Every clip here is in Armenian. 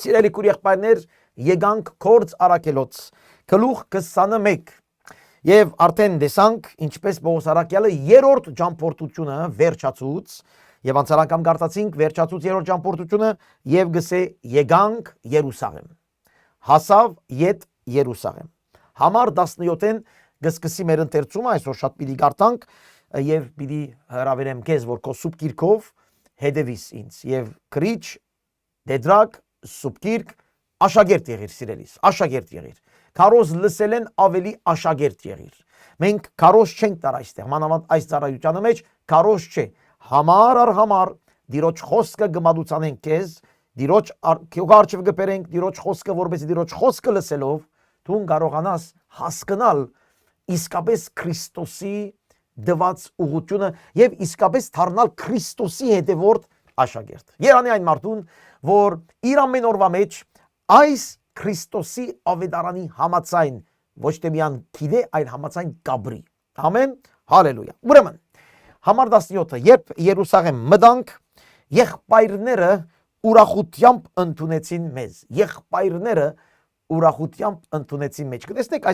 Սիրելի եղբայրներ, եկանք Գործ Առաքելոց գլուխ 21 եւ արդեն տեսանք ինչպես Պողոս Առաքյալը երրորդ ճամփորդությունը վերջացուց եւ անցյալ անգամ կարդացինք վերջացուց երրորդ ճամփորդությունը եւ գսե եկանք Երուսաղեմ հասավ յետ Երուսաղեմ համար 17-ին գսկսի մեր ընթերցումը այսօր շատ պիտի կարդանք եւ պիտի հրավիրեմ քեզ որ քո սուբ գիրքով հետևիս ինձ եւ քրիչ դեդրակ սուբ գիրք աշակերտ եղիր սիրելիս աշակերտ եղիր Քարոզ լսել են ավելի աշակերտ եղիր մենք քարոզ չենք տար այստեղ մանավանդ այս ծառայությանը մեջ քարոզ չէ համար առ համար դիրոջ խոսքը գմադուցանենք քեզ դիրոջ քյուղարչև գբերենք դիրոջ խոսքը որպես դիրոջ խոսքը լսելով դու կարողանաս հասկանալ իսկապես Քրիստոսի դված ուղղությունը եւ իսկապես դառնալ Քրիստոսի հետևորդ աշակերտ երանի այն մարդուն որ իր ամեն օրվա մեջ այս Քրիստոսի ավետարանի համաձայն ոչ թե միան գիտե այլ համաձայն կաբրի ամեն հալելույա ուրեմն համար 17-ը երբ Երուսաղեմ մտանք եղբայրները ուրախությամբ ընդունեցին մեզ եղբայրները ուրախությամբ ընդունեցին մեզ կտեսնեք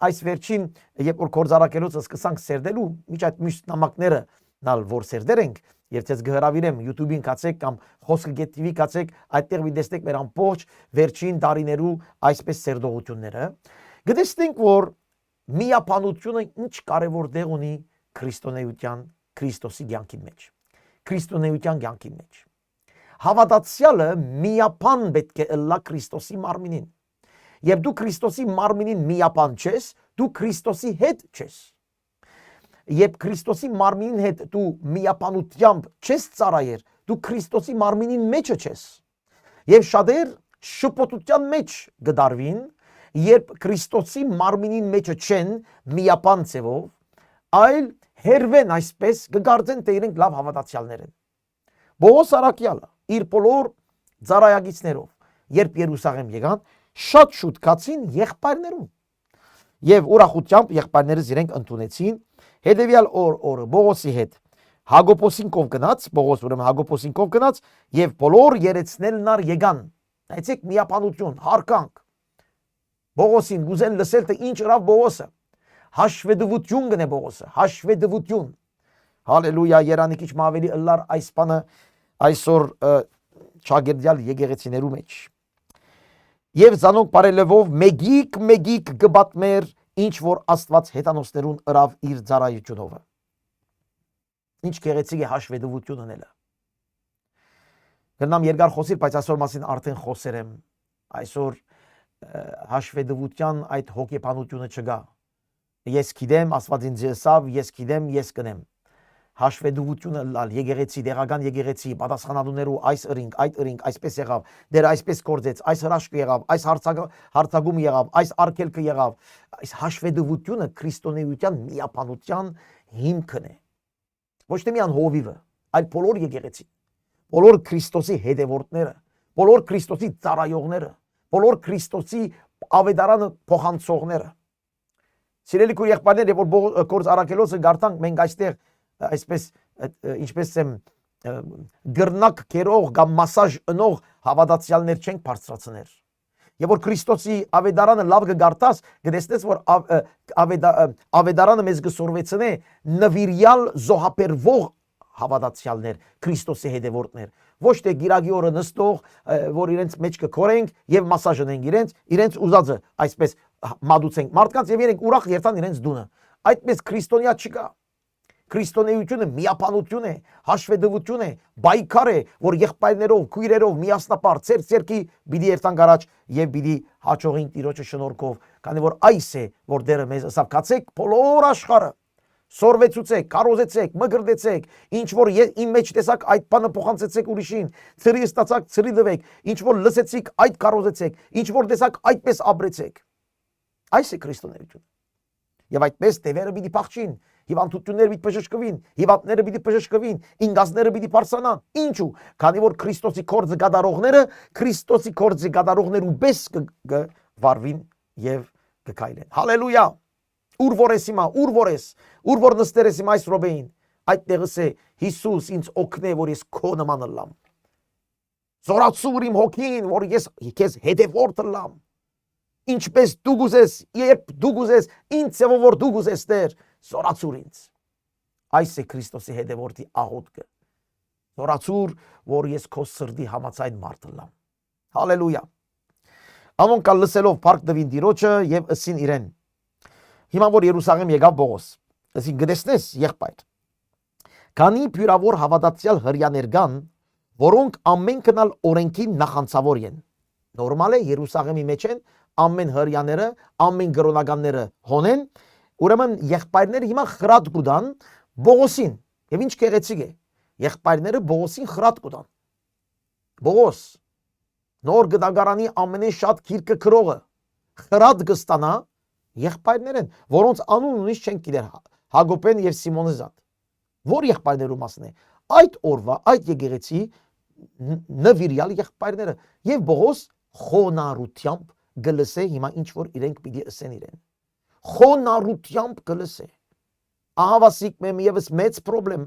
այս վերջին երբ որ Գործ Առաքելոցը սկսանք սերդելու միջ այդ միշտ նամակները նալ որ սերդեր ենք Եվ ցեզ գհրավիրեմ YouTube-ին կացեք կամ Խոսքը TV կացեք, այդտեղ մի տեսնեք մեր ամբողջ վերջին տարիներու այսպես սերդողությունները։ Գտեսնենք, որ միապանությունը ինչ կարևոր դեղ ունի քրիստոնեության, Քրիստոսի կյանքի մեջ։ Քրիստոնեության կյանքի մեջ։ Հավատացյալը միապան պետք է ըլլա Քրիստոսի մարմինին։ Եվ դու Քրիստոսի մարմինին միապան չես, դու Քրիստոսի հետ չես։ Եվ Քրիստոսի մարմինին հետ դու միապանությամբ չես ծառայեր, դու Քրիստոսի մարմինին մեջը չես։ Եվ շատեր շփոթության մեջ գդարվին, երբ Քրիստոսի մարմինին մեջը չեն միապան ձևով, այլ հերվեն այսպես կգարձեն թե իրենք լավ հավատացյալներ են։ Պողոս Առաքյալը իր բոլոր ծառայագիցներով, երբ Երուսաղեմ եկան, շատ շուտ կացին եղբայրներուն։ Եվ ուրախությամբ եղբայրներս իրենք ընդունեցին հետևյալ օրը Պողոսի հետ Հակոբոսին կով գնաց, Պողոս ուրեմն Հակոբոսին կով գնաց եւ բոլոր երեցնելնար եկան։ Այցեք միապանություն, հարկանք։ Պողոսին գուզեն լսել թե ինչ ըրավ Պողոսը։ Հաշվետվություն գնե Պողոսը, հաշվետվություն։ Հալելույա, երանի քիչ ավելի ըլլար այս բանը այսօր շագերդյալ եկեղեցիներու մեջ։ Եվ զանոնք բարելևով մեգիկ գբատմեր ինչ որ Աստված հետանոսներուն ըրավ իր ծառայությունով։ Ինչ գեղեցիկ է հաշվետվություն ունելը։ Գնամ երկար խոսիր, բայց այսօր մասին արդեն խոսեր եմ։ Այսօր հաշվետվության այդ հոգեբանությունը չկա։ Ես գիտեմ, Աստված ինձ եսավ, ես գիտեմ, ես կնեմ։ Հաշվետվությունը լալ եկեղեցի, դեղական եկեղեցի, պատասխանատուներու այս ըրինք, այդ ըրինք, այսպես եղավ, դեր այսպես կործեց, այս հրաշքը եղավ, այս հարցագում եղավ, այս արգելքը եղավ, այս հաշվետվությունը քրիստոնեության միապանության հիմքն է։ Ոչ թե միան հովիվը, այլ բոլոր եկեղեցի, բոլոր Քրիստոսի հետևորդները, բոլոր Քրիստոսի ծառայողները, բոլոր Քրիստոսի ավետարանը փոխանցողները։ Սիրելի եղբայրներ, երբ որ Գործ Առաքելոցը գարտանք, մենք այստեղ այսպես ինչպես եմ գրնակ կերող կամ մասաժ ընող հավատացյալներ չենք բարձրացներ։ Եվ որ Քրիստոսի ավետարանը լավ կգարտաս, կտեսնես որ ավետարանը մեզ կսորվեցնե նվիրյալ զոհաբերվող հավատացյալներ, Քրիստոսի հետևորդներ։ Ոչ թե գիրագի օրը նստող, որ իրենց մեջ կքորենք եւ մասաժ ունենք իրենց ուզածը այսպես մատուցենք մարդկանց եւ իրենք ուրախ երթան իրենց դունը։ Այդպես քրիստոնյա չկա։ Քրիստոնեությունը միապանություն է, հաշվետվություն է, բայկար է, որ եղբայրներով, քույրերով միասնապար ցերկի պիտի երթանք առաջ եւ պիտի հաջողենք Տիրոջը շնորհքով, քանի որ այս է, որ դերը մեզ ասավ կացեք բոլոր աշխարհը, սորվեցուցեք, կարոզեցեք, մգրդեցեք, ինչ որ իմ մեջ տեսակ այդ բանը փոխանցեցեք ուրիշին, ծրի ստացակ, ծրի դվեք, ինչ որ լսեցիք, այդ կարոզեցեք, ինչ որ տեսակ այդպես ապրեցեք։ Այս է քրիստոնեությունը։ Եվ այդպես դևերը պիտի փախչին, հիվանդությունները պիտի բժշկվին, հիվանդները պիտի բժշկվին, ինգազները պիտի բարձրանան։ Ինչու՞, քանի որ Քրիստոսի կորձը գադարողները Քրիստոսի կորձի գադարողներու պես կվարվին եւ կքայլեն։ Հալելույա։ Ուր որ ես հիմա, ուր որ նստեր ես հիմա այս րոպեին, այդտեղս է Հիսուս ինձ օգնե, որ ես քո նման ըլլամ։ Զորացուր իմ հոգին, որ ես քեզ հետևորդ լամ։ Ինչպես դու գուզես, երբ դու գուզես, ինձ ձևով որ դու գուզես Տեր, զորացուր ինձ։ Այս է Քրիստոսի հետևորդի աղոթքը։ Զորացուր, որ ես քո սրտի համաձայն մարդ լամ։ Հալելույա։ Անոնք կալ լսելով Փառք տվին Տիրոջը եւ ըսին իրեն։ Հիմա որ Երուսաղեմ եկավ Բողոս, ըսին գտեսնես եղբայր։ Քանի փյուրավոր հավատացյալ հրյաներ կան, որոնք ամենքն ալ օրենքին նախանցավոր են։ Նորմալ է Երուսաղեմի մեջ են ամեն հրյաները, ամեն գրոնականները հոնեն, ուրեմն եղբայրները հիմա խրատ կուտան Բողոսին։ Եվ ինչ գեղեցիկ է։ Եղբայրները Բողոսին խրատ կուտան։ Բողոս նոր գդագարանի ամենաշատ գիրքը քրողը խրատ կստանա եղբայրներ են, որոնց անուն ունից չեն գիտեր Հակոբեն եւ Սիմոնը զատ։ Որ եղբայրներու մասն է։ Այդ օրվա, այդ եկեղեցի նվիրյալ եղբայրները եւ Բողոս խոնարհությամբ գլսե հիմա ինչ որ իրենք պիտի ասեն իրեն։ Խոնարհությամբ գլսե։ Ահավասիկ մեմ եւս մեծ խնդրեմ։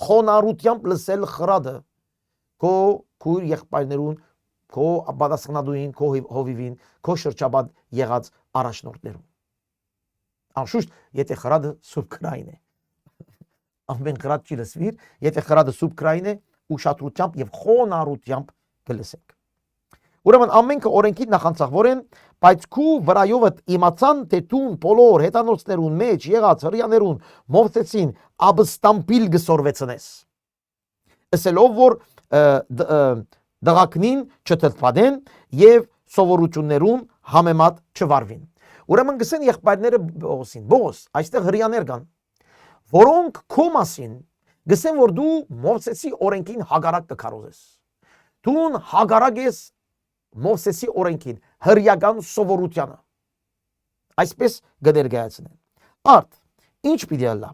Խոնարհությամբ լսել խրադը քո քույր եղբայրներուն, քո ապադասխանադուին, քո հովիվին, քո շրջապատ եղած առաջնորդներուն։ Անշուշտ, եթե խրադը սուրբ քրային է։ Ամեն խրադ չի լսվիր, եթե խրադը սուրբ քրային է, ուշադրությամբ եւ խոնարհությամբ կլսեք։ Ուրեմն ամենքը օրենքին նախանցավոր են, բայց քու վրայովը իմացան, թե դուն բոլոր հետանոցներուն մեջ եղած հրյաներուն Մովսեսին աբստամբիլ գսորվեցնես։ Ասելով որ դղակնին չթթվադեն եւ սովորություններուն համեմատ չվարվին։ Ուրեմն գսեն եղբայրները Բողոսին, Բողոս, այստեղ հրյաներ կան, որոնք քո մասին գսեն որ դու Մովսեսի օրենքին հագարակ կքարոզես։ Դու հագարակ ես Մովսեսի օրենքին, հրյական սովորությանը։ Այսպես գդերգայացնեն։ Արդ, ինչ պիտի ալա։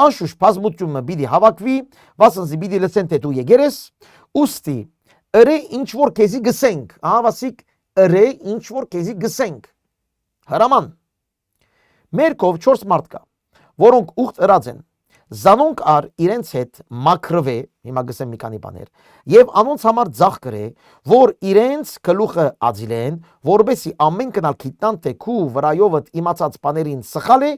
Անշուշտ բազմությունը պիտի հավաքվի, վասնզի պիտի լսեն թե դու եկերես, ուստի ըրե ինչ որ քեզի գսենք, ահավասիկ ըրե ինչ որ քեզի գսենք։ Հրաման։ Մեր կով 4 մարդ կա, որոնք ուխտ ըրած են, զանոնք ար իրենց հետ մակրվե, հիմա գսեմ մի քանի բաներ, եւ անոնց համար ձախ գրե, որ իրենց գլուխը ածիլեն, որբեսի ամենքն ալ գիտնան թե քու վրայովդ իմացած բաներին սխալ է,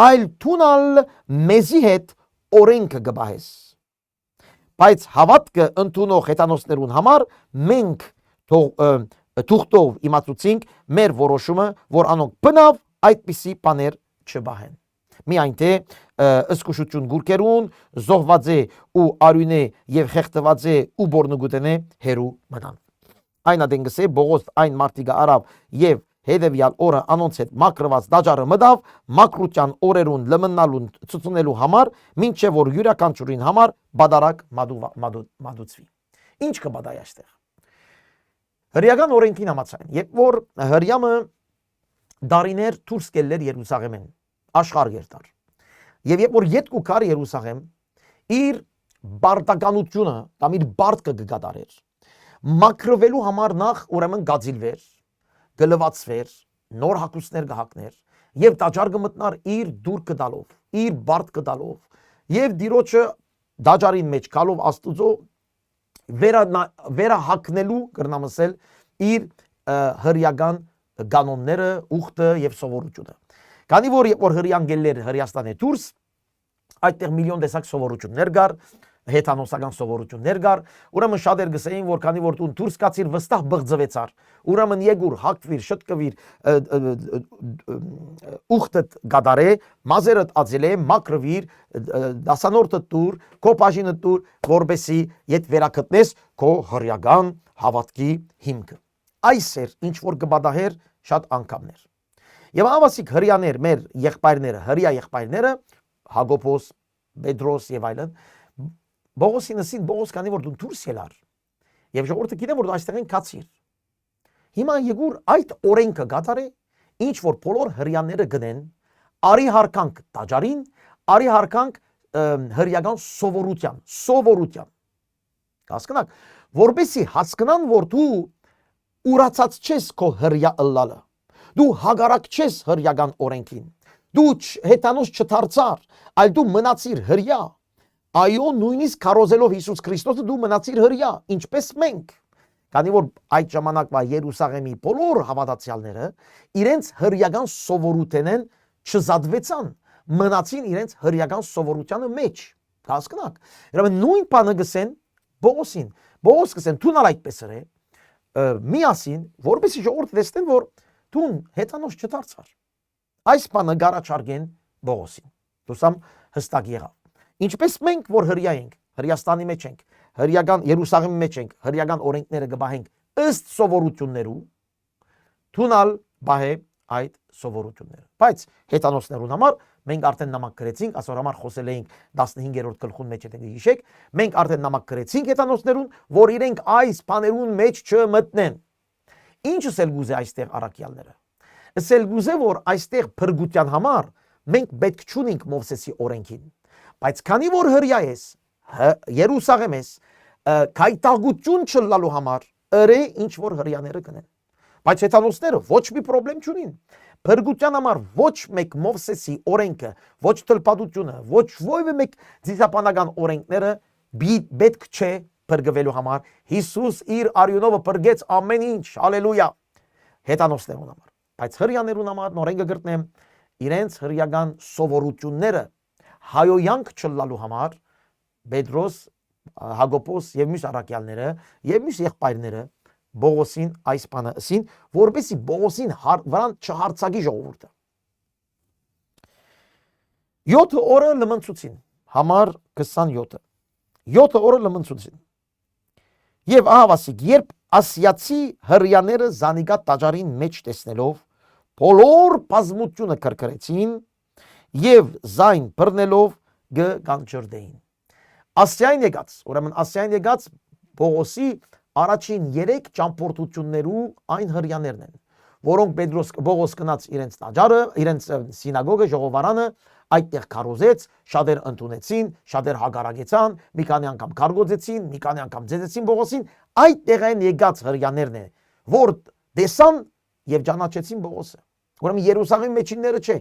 այլ թունալ մեզի հետ օրենքը գբահես։ Բայց հավատքը ընդունող հետանոցներուն համար մենք թուղթով իմացուցինք մեր որոշումը, որ անոնք բնավ այդպիսի բաներ չբահեն։ Միայն թե ըսկուշություն գուրկերուն, զոհված է ու արյուն է եւ խեղդված է ու բորնգուտեն է հերու մնան։ Այն ադենգս է Բողոս այն մարտիկը արավ եւ հետեւյալ օրը անոնց հետ մակրված դաջարը մտավ մակրության օրերուն լմնալուն ցուցունելու համար, մինչեւ որ յուրաքանչյուրին համար բադարակ մադուցվի։ Ինչ կբադայ այստեղ։ Հրյական օրենքին համաձայն, երբ որ հրյամը դարիներ դուրս կելներ Երուսաղեմեն, աշխարհ երթար։ Եվ երբ որ յետք ու կար Երուսաղեմ, իր բարտականությունը կամ իր բարտքը կգադարեր։ Մակրվելու համար նախ ուրեմն գածիլվեր, գլվածվեր, նոր հակուսներ կհակներ եւ դաջար կմտնար իր դուր կդալով, իր բարդ կդալով եւ դիրոջը դաջարին մեջ գալով Աստուծո վերահակնելու կրնամսել իր հրյական կանոնները, ուխտը եւ սովորությունը։ Քանի որ երբ որ հրյան գելներ Հրեաստանի դուրս, այդտեղ միլիոն տեսակ սովորություններ կար, հետանոսական սովորություններ կար, ուրեմն շատեր գսեին, որ քանի որ դու դուրս կացիր վստահ բղձվեցար, ուրեմն եկուր, հակվիր, շտկվիր, ուխտդ գադարե, մազերդ ածելե, մակրվիր, դասանորդդ տուր, քո բաժինը տուր, որբեսի իդ վերակտնես քո հրյական հավատքի հիմքը։ Այս էր ինչ որ կբադահեր շատ անգամներ։ Եվ ավասիկ հրյաներ մեր եղբայրները, հրյա եղբայրները, Հակոբոս, Պետրոս եւ այլն, Բողոսին ասին, Բողոս քանի որ դու դուրս ելար, եւ ժողովուրդը գիտեն որ դու այստեղին կացիր։ Հիմա եկուր այդ օրենքը գադարե, ինչ որ բոլոր հրյաները գնեն, արի հարկանք տաճարին, արի հարկանք հրյական սովորության։ Հասկանաք, որբեսի հասկանան որ դու ուրացած չես քո հրյա ըլլալը։ Դու հագարակ չես հրյական օրենքին։ Դու հետանոց չդարձար, այլ դու մնացիր հրյա։ Այո, նույնիսկ քարոզելով Հիսուս Քրիստոսը դու մնացիր հրյա, ինչպես մենք։ Քանի որ այդ ժամանակվա Երուսաղեմի բոլոր հավատացյալները իրենց հրյական սովորութենեն չզադվեցան, մնացին իրենց հրյական սովորությանը մեջ։ Հասկանաք։ Ուրեմն նույն բանը գսեն Բողոսին։ Բողոս գսեն թունալ այդպես է, միասին, որպեսզի ժողովուրդը տեսնեն, որ թուն հետանոց չդարձար։ Այս բանը գարաչարգեն Բողոսին։ Դուսամ հստակ եղավ։ Ինչպես մենք որ հրյա ենք, Հրեաստանի մեջ ենք, հրյական Երուսաղեմի մեջ ենք, հրյական օրենքները կբահենք ըստ սովորություններու, թունալ բահե այդ սովորությունները։ Բայց հետանոցներուն համար մենք արդեն նամակ գրեցինք, ասոր համար խոսել էինք 15-րդ գլխուն մեջ եթե հիշեք, մենք արդեն նամակ գրեցինք հետանոցներուն, որ իրենք այս բաներուն մեջ չմտնեն։ Ինչս էլ գուզե այստեղ առաքյալները։ Ասել գուզե որ այստեղ փրկության համար մենք պետք չունենք Մովսեսի օրենքին, բայց քանի որ հրյա ես, Երուսաղեմ ես, կայտագություն չլալու համար ըրե ինչ որ հրյաները կնեն։ Բայց հետանոցները ոչ մի պրոբլեմ չունին։ Փրկության համար ոչ մեկ Մովսեսի օրենքը, ոչ թլփատությունը, ոչ ովը մեկ ձիզապանական օրենքները պետք չէ փրկվելու համար։ Հիսուս իր արյունովը փրկեց ամեն ինչ, հալելույա, հետանոցներուն համար։ Բայց հրյաներուն համար նորեն կգրտնեմ իրենց հրյական սովորությունները հայոյանք չլալու համար Պետրոս, Հակոբոս եւ մյուս առաքյալները եւ մյուս եղբայրները Բողոսին այս բանը ասին, որպեսզի Բողոսին վրան չհարցակի ժողովուրդը։ 7 օրը լմնցուցին, համար 27-ը։ 7 օրը լմնցուցին։ Եվ ահավասիկ, երբ ասիացի հրյաները զանիկա տաճարին մեջ տեսնելով, բոլոր բազմությունը կրկրեցին եւ զայն բռնելով գանչրդեին։ Ասիային եկած, ուրեմն ասիային եկած Բողոսի առաջին 3 ճամփորդություններու այն հրյաներն են, որոնք Բողոս գնաց իրենց տաճարը, իրենց սինագոգը, ժողովարանը, այդտեղ քարոզեց, շատեր ընդունեցին, շատեր հագարագեցան, մի քանի անգամ քարգոծեցին, մի քանի անգամ ձեզեցին Բողոսին, այդտեղ են եկած հրյաներն են, որ տեսան եւ ճանաչեցին Բողոսը։ Ուրեմն Երուսաղեմի մեջինները չէ,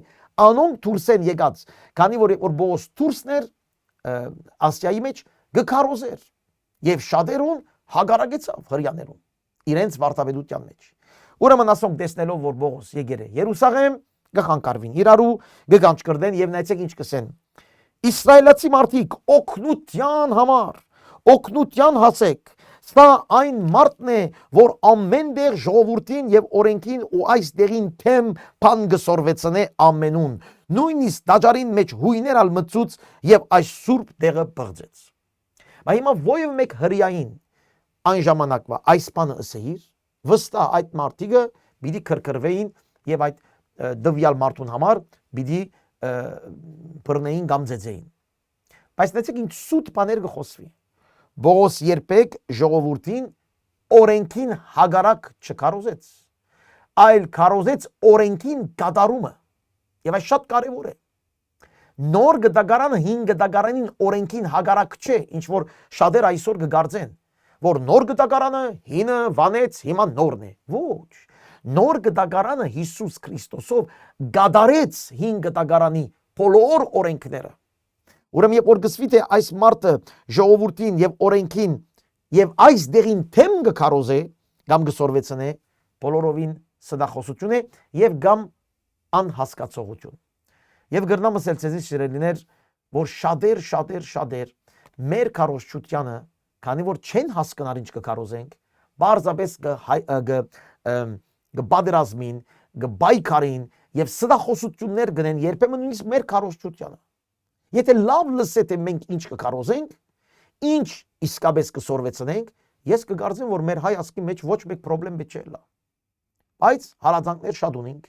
անոնք դուրս են եկած, քանի որ Բողոս դուրսներ Ասիայի մեջ գքարոզեր եւ շատերուն հագարագեցավ հրյաներուն իրենց վարտաբեդության մեջ։ Ուրեմն ասոնք տեսնելով որ Բողոս եկեր է Երուսաղեմ, գխանկարվին իրարու, գգանչկրդեն եւ նայեցեք ինչ կսեն։ Իսրայելացի մարդիկ օգնության համար, օգնության հասեք։ Սա այն մարդն է, որ ամեն դեղ ժողովրդին եւ օրենքին ու այս դեղին թեմ բան գսորվեցնե ամենուն։ Նույնիսկ տաճարին մեջ հույներ ալ մցուց եւ այս սուրբ դեղը բղձեց։ Բայց հիմա ովը մեկ հրյային այն ժամանակվա այս բանը ասեիր, վստահ այդ մարդիկը պիտի քրքրվեին եւ այդ դվյալ մարդուն համար պիտի բռնեին կամ ձեզեին։ Բայց նայեցեք ինչ սուտ բաներ կխոսվի։ Բողոս երբեք ժողովրդին օրենքին հագարակ չքարոզեց, այլ քարոզեց օրենքին կատարումը։ Եվ այս շատ կարևոր է։ Նոր գդագարանը հին գդագարանին օրենքին հագարակ չէ, ինչ որ շատեր այսօր կգարձեն, որ նոր գդագարանը հինը վանեց, հիմա նորն է։ Ոչ։ Նոր գդագարանը Հիսուս Քրիստոսով գադարեց հին գդագարանի բոլոր օրենքները։ Ուրեմն երբ որ գսվի թե այս մարդը ժողովրդին եւ օրենքին եւ այս դեղին թեմ գքարոզե, կամ գսորվեցնե, բոլորովին սդախոսություն է եւ կամ անհասկացողություն։ Եվ գրնամս էլ ցեզի շիրելիներ, որ շատեր մեր քարոզչությանը, քանի որ չեն հասկանալ ինչ կքարոզենք, բարձրապես գբادرազմին, գբայքարին եւ սդախոսություններ գնեն երբեմն նույնիսկ մեր քարոզչությանը։ Եթե լավ լսե թե մենք ինչ կքարոզենք, ինչ իսկապես կսորվեցնենք, ես կգարձեմ, որ մեր հայ ազգի մեջ ոչ մեկ պրոբլեմ չէ լա։ Բայց հարազանքներ շատ ունենք,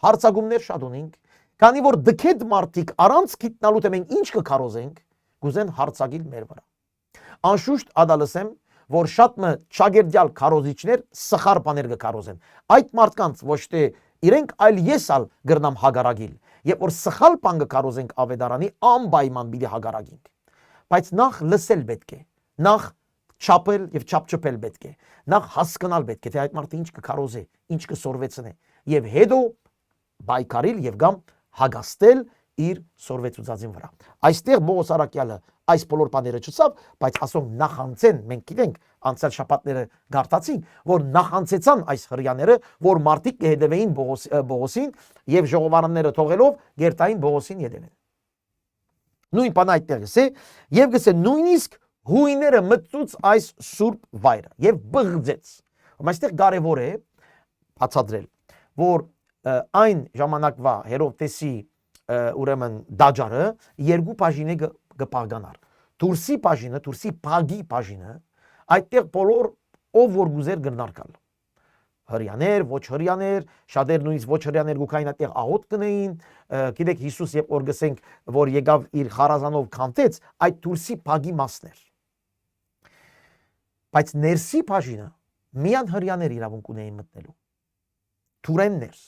հարցակումներ շատ ունենք, քանի որ դքեդ մարդիկ առանց գիտնալու թե մենք ինչ կքարոզենք, գուզեն հարցակիլ մեր վրա։ Անշուշտ ադալսեմ, որ շատ մը ճագերդյալ քարոզիչներ սխար բաներ կքարոզեն։ Այդ մարդկանց ոչ թե իրենք այլ ես ալ գրնամ հագարագիլ։ Երբ որ սխալ բան կքարոզենք ավետարանի, անպայման պիտի հագարագենք։ Բայց նախ լսել պետք է, նախ չապել եւ չապչփել պետք է, նախ հասկանալ պետք է թե այդ մարդը ինչ կքարոզե, ինչ կսորվեցնե, եւ հետո բայկարիլ եւ կամ հագաստել իր սորվեցուցածին վրա։ Այստեղ Պողոս Արաքյալը այս բոլոր բաները չսավ, բայց ասում նախանցեն, մենք գիտենք անցյալ շաբաթները գարտացին, որ նախանցեցան այս հրյաները, որ մարդիկ կհետևեին Պողոսին եւ ժողովարանները թողելով գերտային Պողոսին ետևեն։ Նույն բանը այդտեղ է, եւ գսե նույնիսկ հույները մտցուց այս սուրբ վայրը եւ բղձեց։ Այստեղ կարևոր է բացատրել, որ այն ժամանակվա Հերովտեսի ուրեմն դաջարը երկու բաժին է կպարգանար։ Դուրսի բաժինը, դուրսի բագի բաժինը, այդտեղ բոլոր ով որ գուզեր գնարկալ։ Հրյաներ, ոչ հրյաներ, շատեր նույնիսկ ոչ հրյաներ գուքային այդտեղ աղոտ կնեին, գիտեք Հիսուս երբ որ գսենք, որ եկավ իր խարազանով կանտեց, այդ դուրսի բագի մասներ։ Բայց ներսի բաժինը միան հրյաներ իրավունք ունեին մտնելու։ Թուրեն ներս։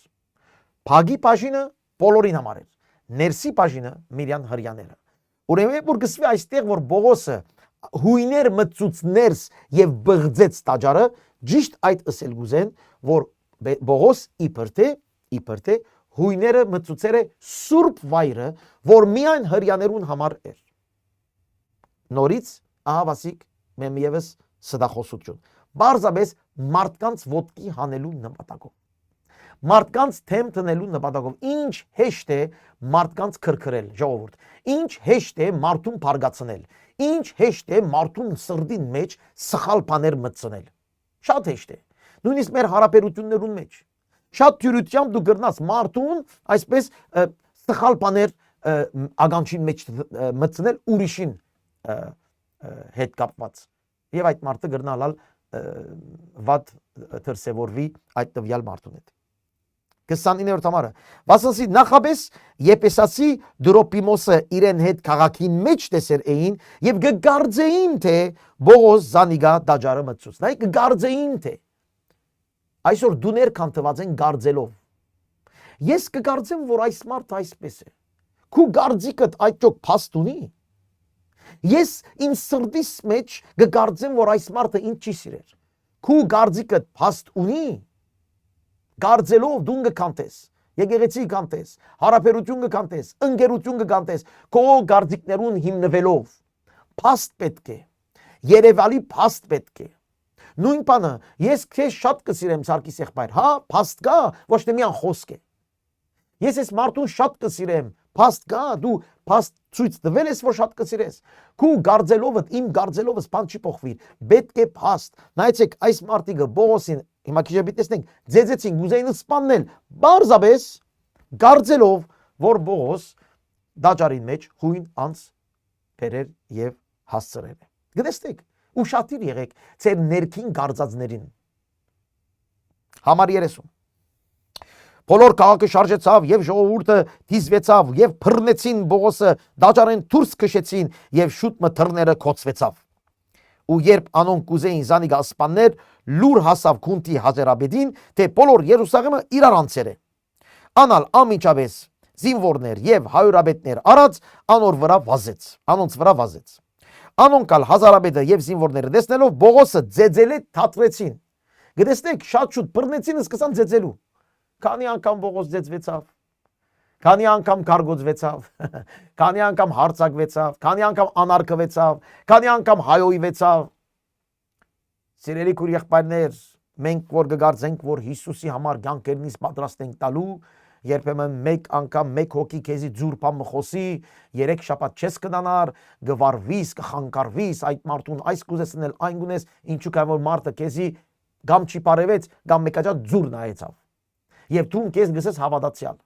Բագի բաժինը բոլորին համար էր։ Ներսի բաժինը միան հրյաները։ Ուրեմն որ գսվի այստեղ որ Պողոսը հույներ մտցուց ներս եւ բղձեց տաճարը, ճիշտ այդ ասել գուզեն, որ Պողոս իբր թե հույները մտցուցերը սուրբ վայրը, որ միայն հրյաներուն համար էր։ Նորից ահավասիկ մեմ եւս սդախոսություն։ Բարձաբես մարդկանց ոտքի հանելու նպատակով։ Մարդկանց թեմ տնելու նպատակով ինչ հեշտ է մարդկանց քրքրել, ժողովուրդ, ինչ հեշտ է մարդուն բարգացնել, ինչ հեշտ է մարդուն սրդին մեջ սխալ բաներ մտցնել։ Շատ հեշտ է։ Նույնիսկ մեր հարաբերություններուն մեջ շատ թյուրությամբ դու գրնաս մարդուն այսպես սխալ բաներ ագանչին մեջ մտցնել ուրիշին հետ կապված։ Եվ այդ մարդը գրնալալ վատ դրսևորվի այդ տվյալ մարդուն հետ։ 29-րդ համարը Վասնսի նախաբես Եփեսացի Դրոպիմոսը իրեն հետ քաղաքին մեջ տեսեր էին եւ կգարձեին թե Պողոս Զանիգա դաջարը մտցուց։ Նայ կգարձեին թե այսօր դուներ կանտված են գարձելով։ Ես կգարձեմ որ այս մարդը այսպես է։ Քու գարձիկդ այդճոք փաստ ունի։ Ես իմ սրտիս մեջ կգարձեմ որ այս մարդը ինձ չի սիրեր։ Քու գարձիկդ փաստ ունի։ Գարձելով դու կկանտես, եկեղեցի կանտես, հարաբերություն կանտես, ընկերություն կանտես, քո գարձիկներուն հիմնվելով, փաստ պետք է, երևալի փաստ պետք է։ Նույն բանը, ես քեզ շատ կսիրեմ Սարգիս եղբայր, հա, փաստ կա, ոչ թե միան խոսք է։ Ես այս մարդուն շատ կսիրեմ, փաստ կա, դու փաստ ցույց տվել ես, որ շատ կսիրես։ Քու գարձելովդ, իմ գարձելովս բան չի փոխվի, պետք է փաստ։ Նայեցեք, այս մարդիկը Պողոսին հիմա քիչ տեսնենք, ձեզեցին գուզեին սպաննել, բարձաբես գարձելով, որ Պողոս դաջարին մեջ հույն անց բերեր եւ հասցրել է։ Գտեստեք, ուշադիր եղեք ձեր ներքին գարձածներին։ Համար 30 Բոլոր քաղաքը շարժեցավ եւ ժողովուրդը դիզվեցավ եւ բռնեցին Պողոսը, դաջարեն դուրս քշեցին եւ շուտ մթռները կոծվեցավ։ Ու երբ անոնք կուզեին Զանիգա սպաններ, լուր հասավ քունտի Հազերաբեդին, թե բոլոր Երուսաղեմը իրար անցեր է։ Անալ ամիջապես զինվորներ եւ հայրաբետներ արած անոնց վրա վազեց։ Անոնք ալ Հազարաբեդը եւ զինվորները տեսնելով Պողոսը ձեձել թատրեցին։ Գտեստեք, շատ շուտ բռնեցին, սկսան ձեձելու։ Քանի անգամ Պողոս ձեձվեցավ, քանի անգամ կարգոծվեցավ, քանի անգամ հարցակվեցավ, քանի անգամ անարգվեցավ, քանի անգամ հայոյվեցավ։ Սիրելի քույր եղբայրներ, մենք որ կգարձենք, որ Հիսուսի համար կյանքերնից պատրաստ ենք տալու, երբեմն մեկ անգամ մեկ հոգի քեզի ձուր բան մխոսի, 3 շաբաթ չես կդանար, գվարվիս, կխանգարվիս, այդ մարդուն այս կուզեսնել, այն գունես, ինչու կա որ մարդը քեզի գամ չի բարևեց, գամ մեկաջա ձուր նայեցավ։ Եվ դու քեզ գսես հավատացյալ։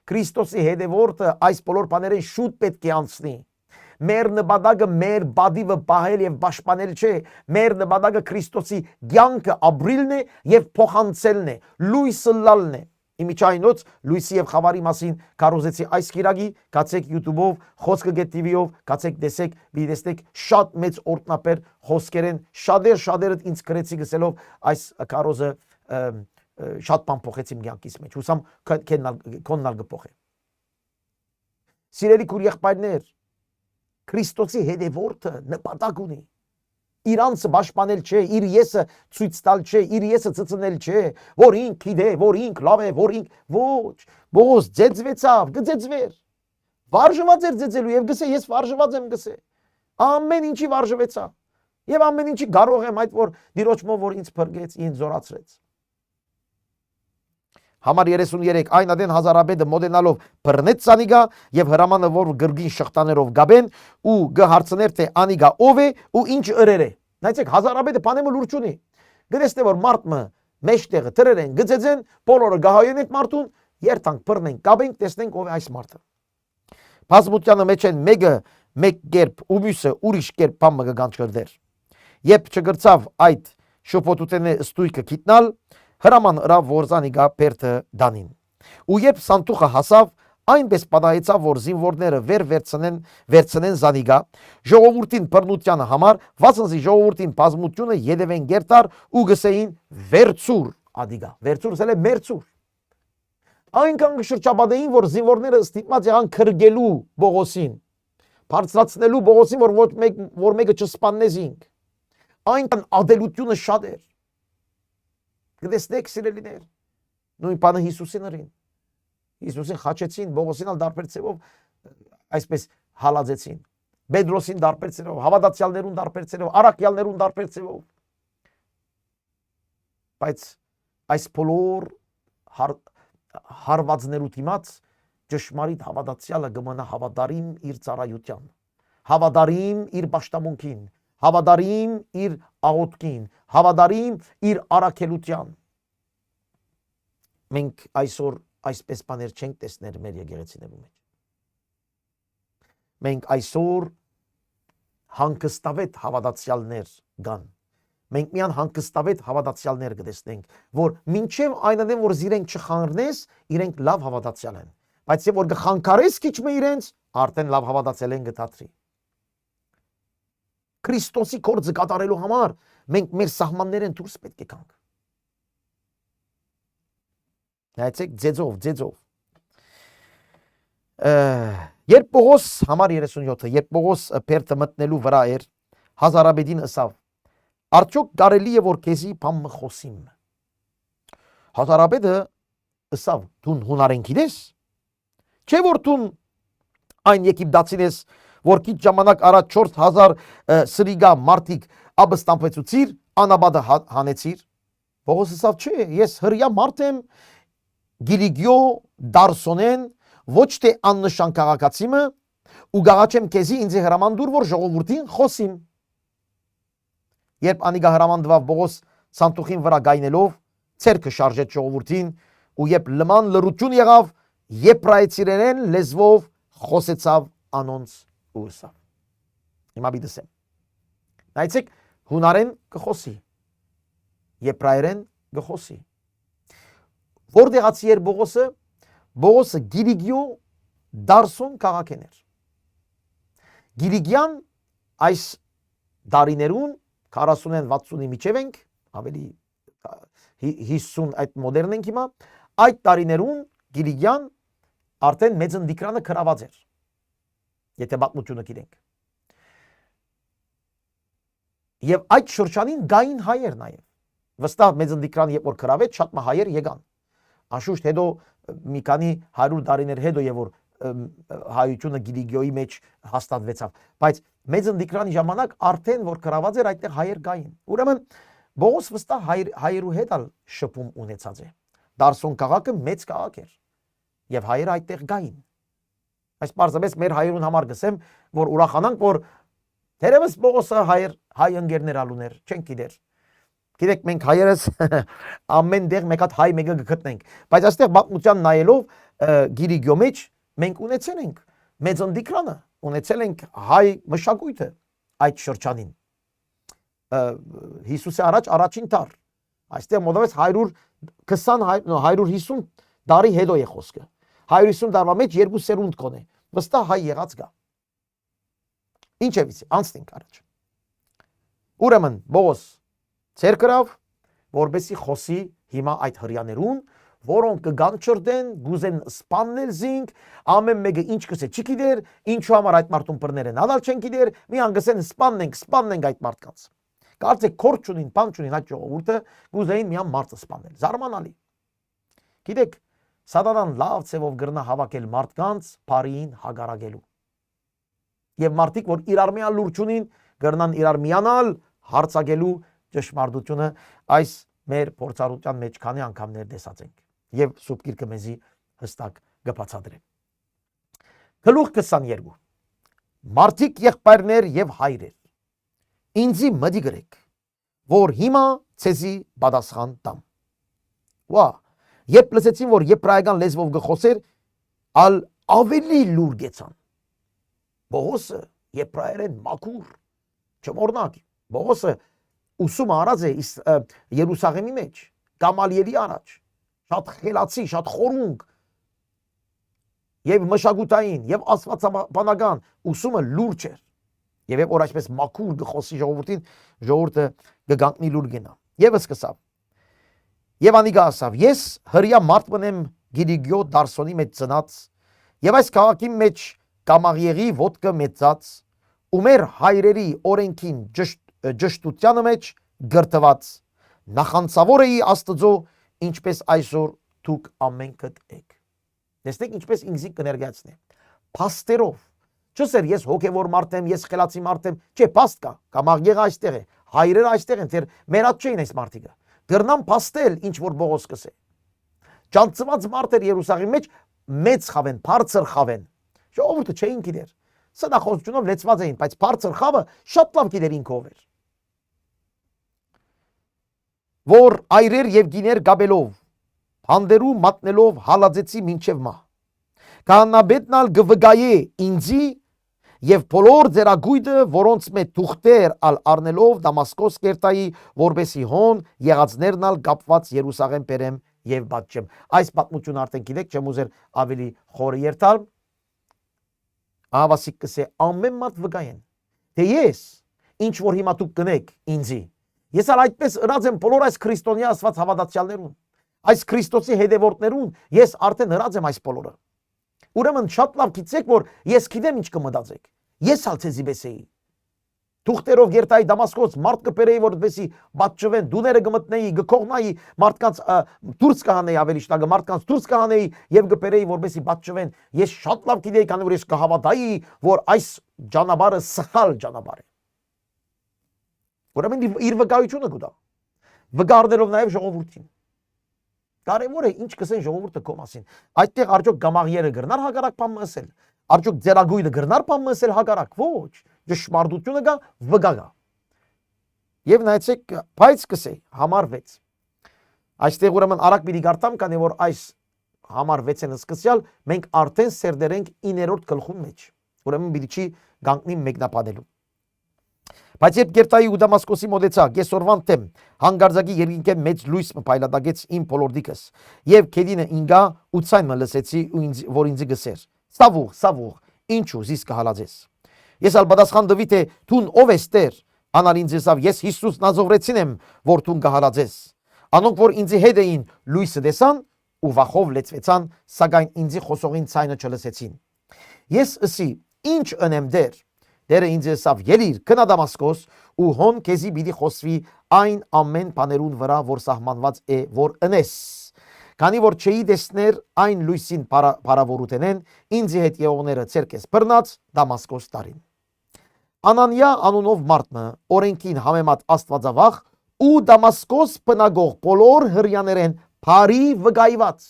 Քրիստոսի հետևորդը այս բոլոր բաներին շուտ պետք է անցնի։ Մեր նպատակը մեր բադիվը պահել եւ պաշտպանել չէ, մեր նպատակը Քրիստոսի կյանքը ապրիլն է եւ փոխանցելն է, լույսը լալն է։ Իմիջայնոց լույսի եւ խավարի մասին կարոզեցի այս գիրագի, կացեք YouTube-ով, խոսքը TV-ով, կացեք տեսեք, դիտեք շատ մեծ օրտնապեր խոսքերեն, շատերը ինձ գրեցի գսելով այս կարոզը շատ բան փոխեցիմ կյանքիս մեջ, հուսամ քոննալ կփոխե։ Սիրելի քույր եղբայրներ, Քրիստոսի հետևորդը նպատակ ունի։ Իրանցը պաշտպանել չէ, իր եսը ցույց տալ չէ, իր եսը ծծնել չէ, որ ինք գիտե, որ ինք լավ է, որ ինք ոչ, Պողոս ձեձվեցավ, գձեձվեր։ վարժված էր ձեծելու եւ գսե ես վարժված եմ գսե։ Ամեն ինչի վարժվեցա։ Եվ ամեն ինչի կարող եմ այդ որ դիրոճմով որ ինձ փրկեց, ինձ զորացրեց։ Համար 33 այն ադեն հազարաբեդը մոդենալով բռնեց Անիգա եւ հրամանը որ գրգին շղթաներով գաբեն ու գհարցներ թե Անիգա ով է ու ինչ ըրեր է։ Նայեցեք հազարաբեդը բանեմը լուրջ ունի։ Գտեսնե որ մարդը մեջտեղը դրեր են գծեցեն, բոլորը գահային այդ մարդուն, երթանք բռնենք, գաբենք, տեսնենք ով է այս մարդը։ Բազմությանը մեջ են մեկը մեկ կերպ ու մյուսը ուրիշ կերպ բամը կգանչկրդեր։ Երբ չգրծավ այդ շոփոտութենե ստույկը գիտնալ, հրաման ըրավ որ Անիգա բերդը դանին։ Ու երբ սանտուխը հասավ, այնպես պատահեցավ որ զինվորները վերցնեն Անիգա ժողովրդին բռնությանը համար, վասնզի ժողովրդին բազմությունը յետևեն գերտար ու գսեին վերցուր Անիգա, վերցուր ասել է մերցուր։ Այնքան շրջապատեին որ զինվորները ստիպված եղան քրգելու Բողոսին, բարձրացնելու Բողոսին որ մեկը չսպաննեզինք։ Այնքան ադելությունը շատ էր։ Գտեսնեք սիրելիներ, նույն բանը Հիսուսին ըրին։ Հիսուսին խաչեցին, Բողոսին ալ դարբեր ցևով այսպես հալածեցին։ Պետրոսին դարբեր ցևով, հավատացյալներուն դարբեր ցևով, առաքյալներուն դարբեր ցևով։ Բայց այս բոլոր հարվածներու դիմաց ճշմարիտ հավատացյալը կմնա հավատարիմ իր ծառայության, հավատարիմ իր պաշտամունքին, հավատարիմ իր աղոթքին, հավատարիմ իր առաքելության։ Մենք այսօր այսպես բաներ չենք տեսնել մեր եկեղեցիներում մեջ։ Մենք այսօր հանգստավետ հավատացյալներ կան։ Մենք միան հանգստավետ հավատացյալներ կտեսնենք, որ մինչև այնադեմ որ իրենք չխանգարնես, իրենք լավ հավատացյալ են, բայց եւ որ կխանգարես քիչ մը իրենց, արդեն լավ հավատացյալ են գտածրի։ Քրիստոսի կորձը կատարելու համար մենք մեր սահմաններեն դուրս պետք է գանք։ Նայեցեք ձեծով։ Երբ Պողոս համար 37-ը, երբ Պողոս բերդը մտնելու վրա էր, հազարաբեդին ըսավ. Արդյոք կարելի է որ քեզի բան խոսիմ։ Հազարաբեդը ըսավ. Դուն հունարեն գիտես։ Չէ որ դուն այն եգիպտացին ես, որ քիչ ժամանակ առաջ 4000 սրիգա մարդիկ ապստամբեցուցիր, անաբադը հանեցիր։ Պողոս ըսավ. չէ, ես հրյա մարդ եմ, Գիլիգիո Դարսոնեն, ոչ թե աննշան քաղաքացիմը, ու գաղաչեմ քեզի ինձ հրամանդուր որ ժողովրդին խոսիմ։ Երբ Անիգա հրամանդվավ Պողոս սանտուխին վրա գայնելով, ցերկը շարժեց ժողովրդին, ու երբ լման լրություն եղավ, եբրայեցիներեն լեզվով խոսեցավ անոնց ու ըսավ։ Հիմա բիդսեմ։ Նայեցեք, հունարեն կխոսի, եբրայերեն կխոսի։ Որտեղացի էր Պողոսը։ Պողոսը Գիլիգիո Դարսոն քաղաքեն էր։ Գիլիգիան այս դարիներուն 40-ին 60-ի միջև ենք, ավելի 50 այդ մոդեռն ենք հիմա, այդ տարիներուն Գիլիգիան արդեն մեծնդիկրանը քրաված էր։ Եթե պատմությունը գիտենք։ Եվ այդ շրջանին գային հայեր նաև։ Վստահ մեծնդիկրան երբ որ քրավեց, շատ մը հայեր եկան։ Անշուշտ հետո մի քանի 100 տարիներ հետո եւ որ հայությունը Գիլիգիոյի մեջ հաստատվեցավ, բայց մեծնդիկրանի ժամանակ արդեն որ գրաված էր այդտեղ հայեր գային։ Ուրեմն Պողոս վստահ հայերու հետ ալ շփում ունեցած է։ Դարսոն քաղաքը մեծ քաղաք էր եւ հայերը այդտեղ գային։ Այս պարզապես մեր հայերուն համար գսեմ, որ ուրախանանք, որ թերևս Պողոսը հայ ընկերներ ալուներ, չենք գիտեր։ Գիտեք, մենք հայերս ամեն դեղ մեկ հատ հայ մեկը գտնենք, բայց այստեղ պատմության նայելով Գիլիգիո մեջ մենք ունեցել ենք մեծնդիկրանը, ունեցել ենք հայ մշակույթը այդ շրջանին։ Հիսուսի առաջին տար, այստեղ մոտավորապես 150 տարի հետո է խոսքը։ 150 տարվա մեջ 2 սերունդ կոնե, վստահ հայ եղած գա։ Ինչևից անցնենք առաջ։ Ուրեմն Պողոս ցեր կրավ, որբեսի խոսի հիմա այդ հրյաներուն, որոնք կգանչրդեն, գուզեն սպաննել զինք, ամեն մեկը ինչ կսե չգիտեր, ինչու համար այդ մարդուն բռներ են, ադալ չեն գիտեր, մի անգսեն սպաննենք այդ մարդկանց։ Կարծեք քորդ չունին, բան չունին այդ ժողովուրդը, գուզեին միան մարդը սպանել։ Զարմանալի։ Գիտեք, Սատանան լավ ցևով գրնա հավաքել մարդկանց բարին հագարագելու։ Եվ մարդիկ, որ իրար միան լուրջ ունին, գրնան իրար միանալ հարցակելու ճշմարտությունը, այս մեր փորձառության մեջ քանի անգամներ տեսած ենք։ Եվ Սուրբ Գիրքը մեզի հստակ կբացատրի։ Գլուխ 22 Մարդիկ եղբայրներ եւ հայրեր, ինձի մտի գրեք, որ հիմա ցեզի պատասխան տամ։ Վա, երբ լսեցին, որ եբրայական լեզվով գխոսեր, ալ ավելի լուր գեցան։ Բողոսը եբրայերեն մաքուր, չմորնակ, Բողոսը ուսում արած է Երուսաղեմի մեջ, Գամալիելի առաջ, շատ խելացի, շատ խորունգ, եւ մշակութային, եւ աստվածաբանական ուսումը լուրջ էր։ Եվ որ այսպես մաքուր գխոսի ժողովրդին, ժողովուրդը կգանքնի լուր գնա։ Եվ սկսավ։ Եվ անիկա ասավ. ես հրյա մարդ մնեմ Գիլիգյո Դարսոնի մեջ ծնած, եւ այս քաղաքի մեջ կամաղեղի ոտքը մեծած, ու մեր հայրերի օրենքին ճշտությանը մեջ գրտված, նախանցավոր էի Աստծո, ինչպես այսօր դուք ամենքդ եք։ Տեսնեք ինչպես ինձի կներկայացնե։ Փաստերով։ Չսեր ես հոգևոր մարդ եմ, ես խելացի մարդ եմ, չէ, փաստ կա, կամաղեղը այստեղ է, հայրերը այստեղ են, թեր մերած չէին այս մարդիկը։ Գրնան փաստել ինչ որ Բողոս կսե։ Ճանցված մարդեր Երուսաղեմի մեջ մեծ խավեն, բարձր խավեն։ Ժողովուրդը չէին գիտեր։ Սնախոսությունով լեցված էին, բայց բարձր խավը շատ լավ գիտեր ինքով էր։ Որ այրեր եւ գիներ գաբելով, հանդերու մատնելով հալածեցի մինչև մահ։ Քահանաբետն ալ գվգայե ինձի եւ բոլոր ձերագույդը, որոնց մեջ թուղթեր ալ առնելով Դամասկոս կերտայի, որբեսի հոն եղածներն ալ կապված Երուսաղեմ բերեմ եւ բացեմ։ Այս պատմությունը արդեն գիտեք, չեմ ուզեր ավելի խորը երթալ։ Ավասիկ կսե ամեն մարդ վգայեն։ Թե ես ինչ որ հիմա դուք կնեք ինձի։ Ես ալ այդպես ըրած եմ բոլոր այս քրիստոնյա աստված հավատացյալներուն, այս Քրիստոսի հետևորդներուն, ես արդեն ըրած եմ այս բոլորը։ Ուրեմն շատ լավ գիտեք, որ ես գիտեմ ինչ կմտածեք։ Ես ալ ցեզի բեսեի։ Թուղթերով գերտայի Դամասկոս մարդ կբերեի, որպեսի բաճվեն, դուները կմտնեի, գքողնայի, մարդկանց դուրս կհանեի, ավելի շտագը մարդկանց դուրս կհանեի եւ կբերեի, որպեսի բաճվեն։ Ես շատ լավ գիտեի, քանի որ ես կհավատայի, որ այս ճանապարհը սխալ ճանապարհ է։ Ուրեմն իր վկայությունը կուտա։ Վկայելով նաեւ ժողովրդին։ Կարևոր է ինչ կսեն ժողովուրդը քո մասին։ Այդտեղ արդյոք գամաղիերը գրնար հակառակ բան ասել։ Արդյոք ձերագույդը գրնար բան ասել հակառակ։ Ոչ, ճշմարտությունը կա, վկա կա։ Եվ նայեցեք, բայց կսե համար 6։ Այստեղ ուրեմն արագ մի գարտամ, քանի որ այս համար 6-ն սկսյալ մենք արդեն սերդերենք 9-րդ գլխում մեջ։ Ուրեմն պիտի չի գանքնի մեկնաբանելու։ Բայց երբ գերտայի ու Դամասկոսի մոտեցա, կեսօրվան թեմ, հանգարձակի երկինքը մեծ լույս մփայլատակեց իմ բոլորդիկս, եւ քեդինը ինգա ու ցայմը լսեցի ու որ ինձ գսեր. Սավուղ, ինչու զիս կհալածես։ Ես ալ պատասխան տվի թե դուն ով ես Տեր, անալ ինձ ասավ ես Հիսուս Նազովրեցին եմ, որ դուն կհալածես։ Անոնք որ ինձ հետ էին լույսը տեսան ու վախով լեցվեցան, սակայն ինձ խոսողին ցայնը չլսեցին։ Ես ըսի ինչ ընեմ Տեր։ Տերը ինձ ասավ ելիր գնա Դամասկոս ու հոն քեզի պիտի խոսվի այն ամեն բաներուն վրա, որ սահմանված է, որ ընես։ Քանի որ չէի տեսներ այն լույսին փարավորութենեն, ինձ հետ եղողները ցերկես բռնած Դամասկոս տարին։ Անանիա անունով մարդը օրենքին համեմատ աստվածավախ ու Դամասկոս բնագող բոլոր հրյաներեն բարի վկայված։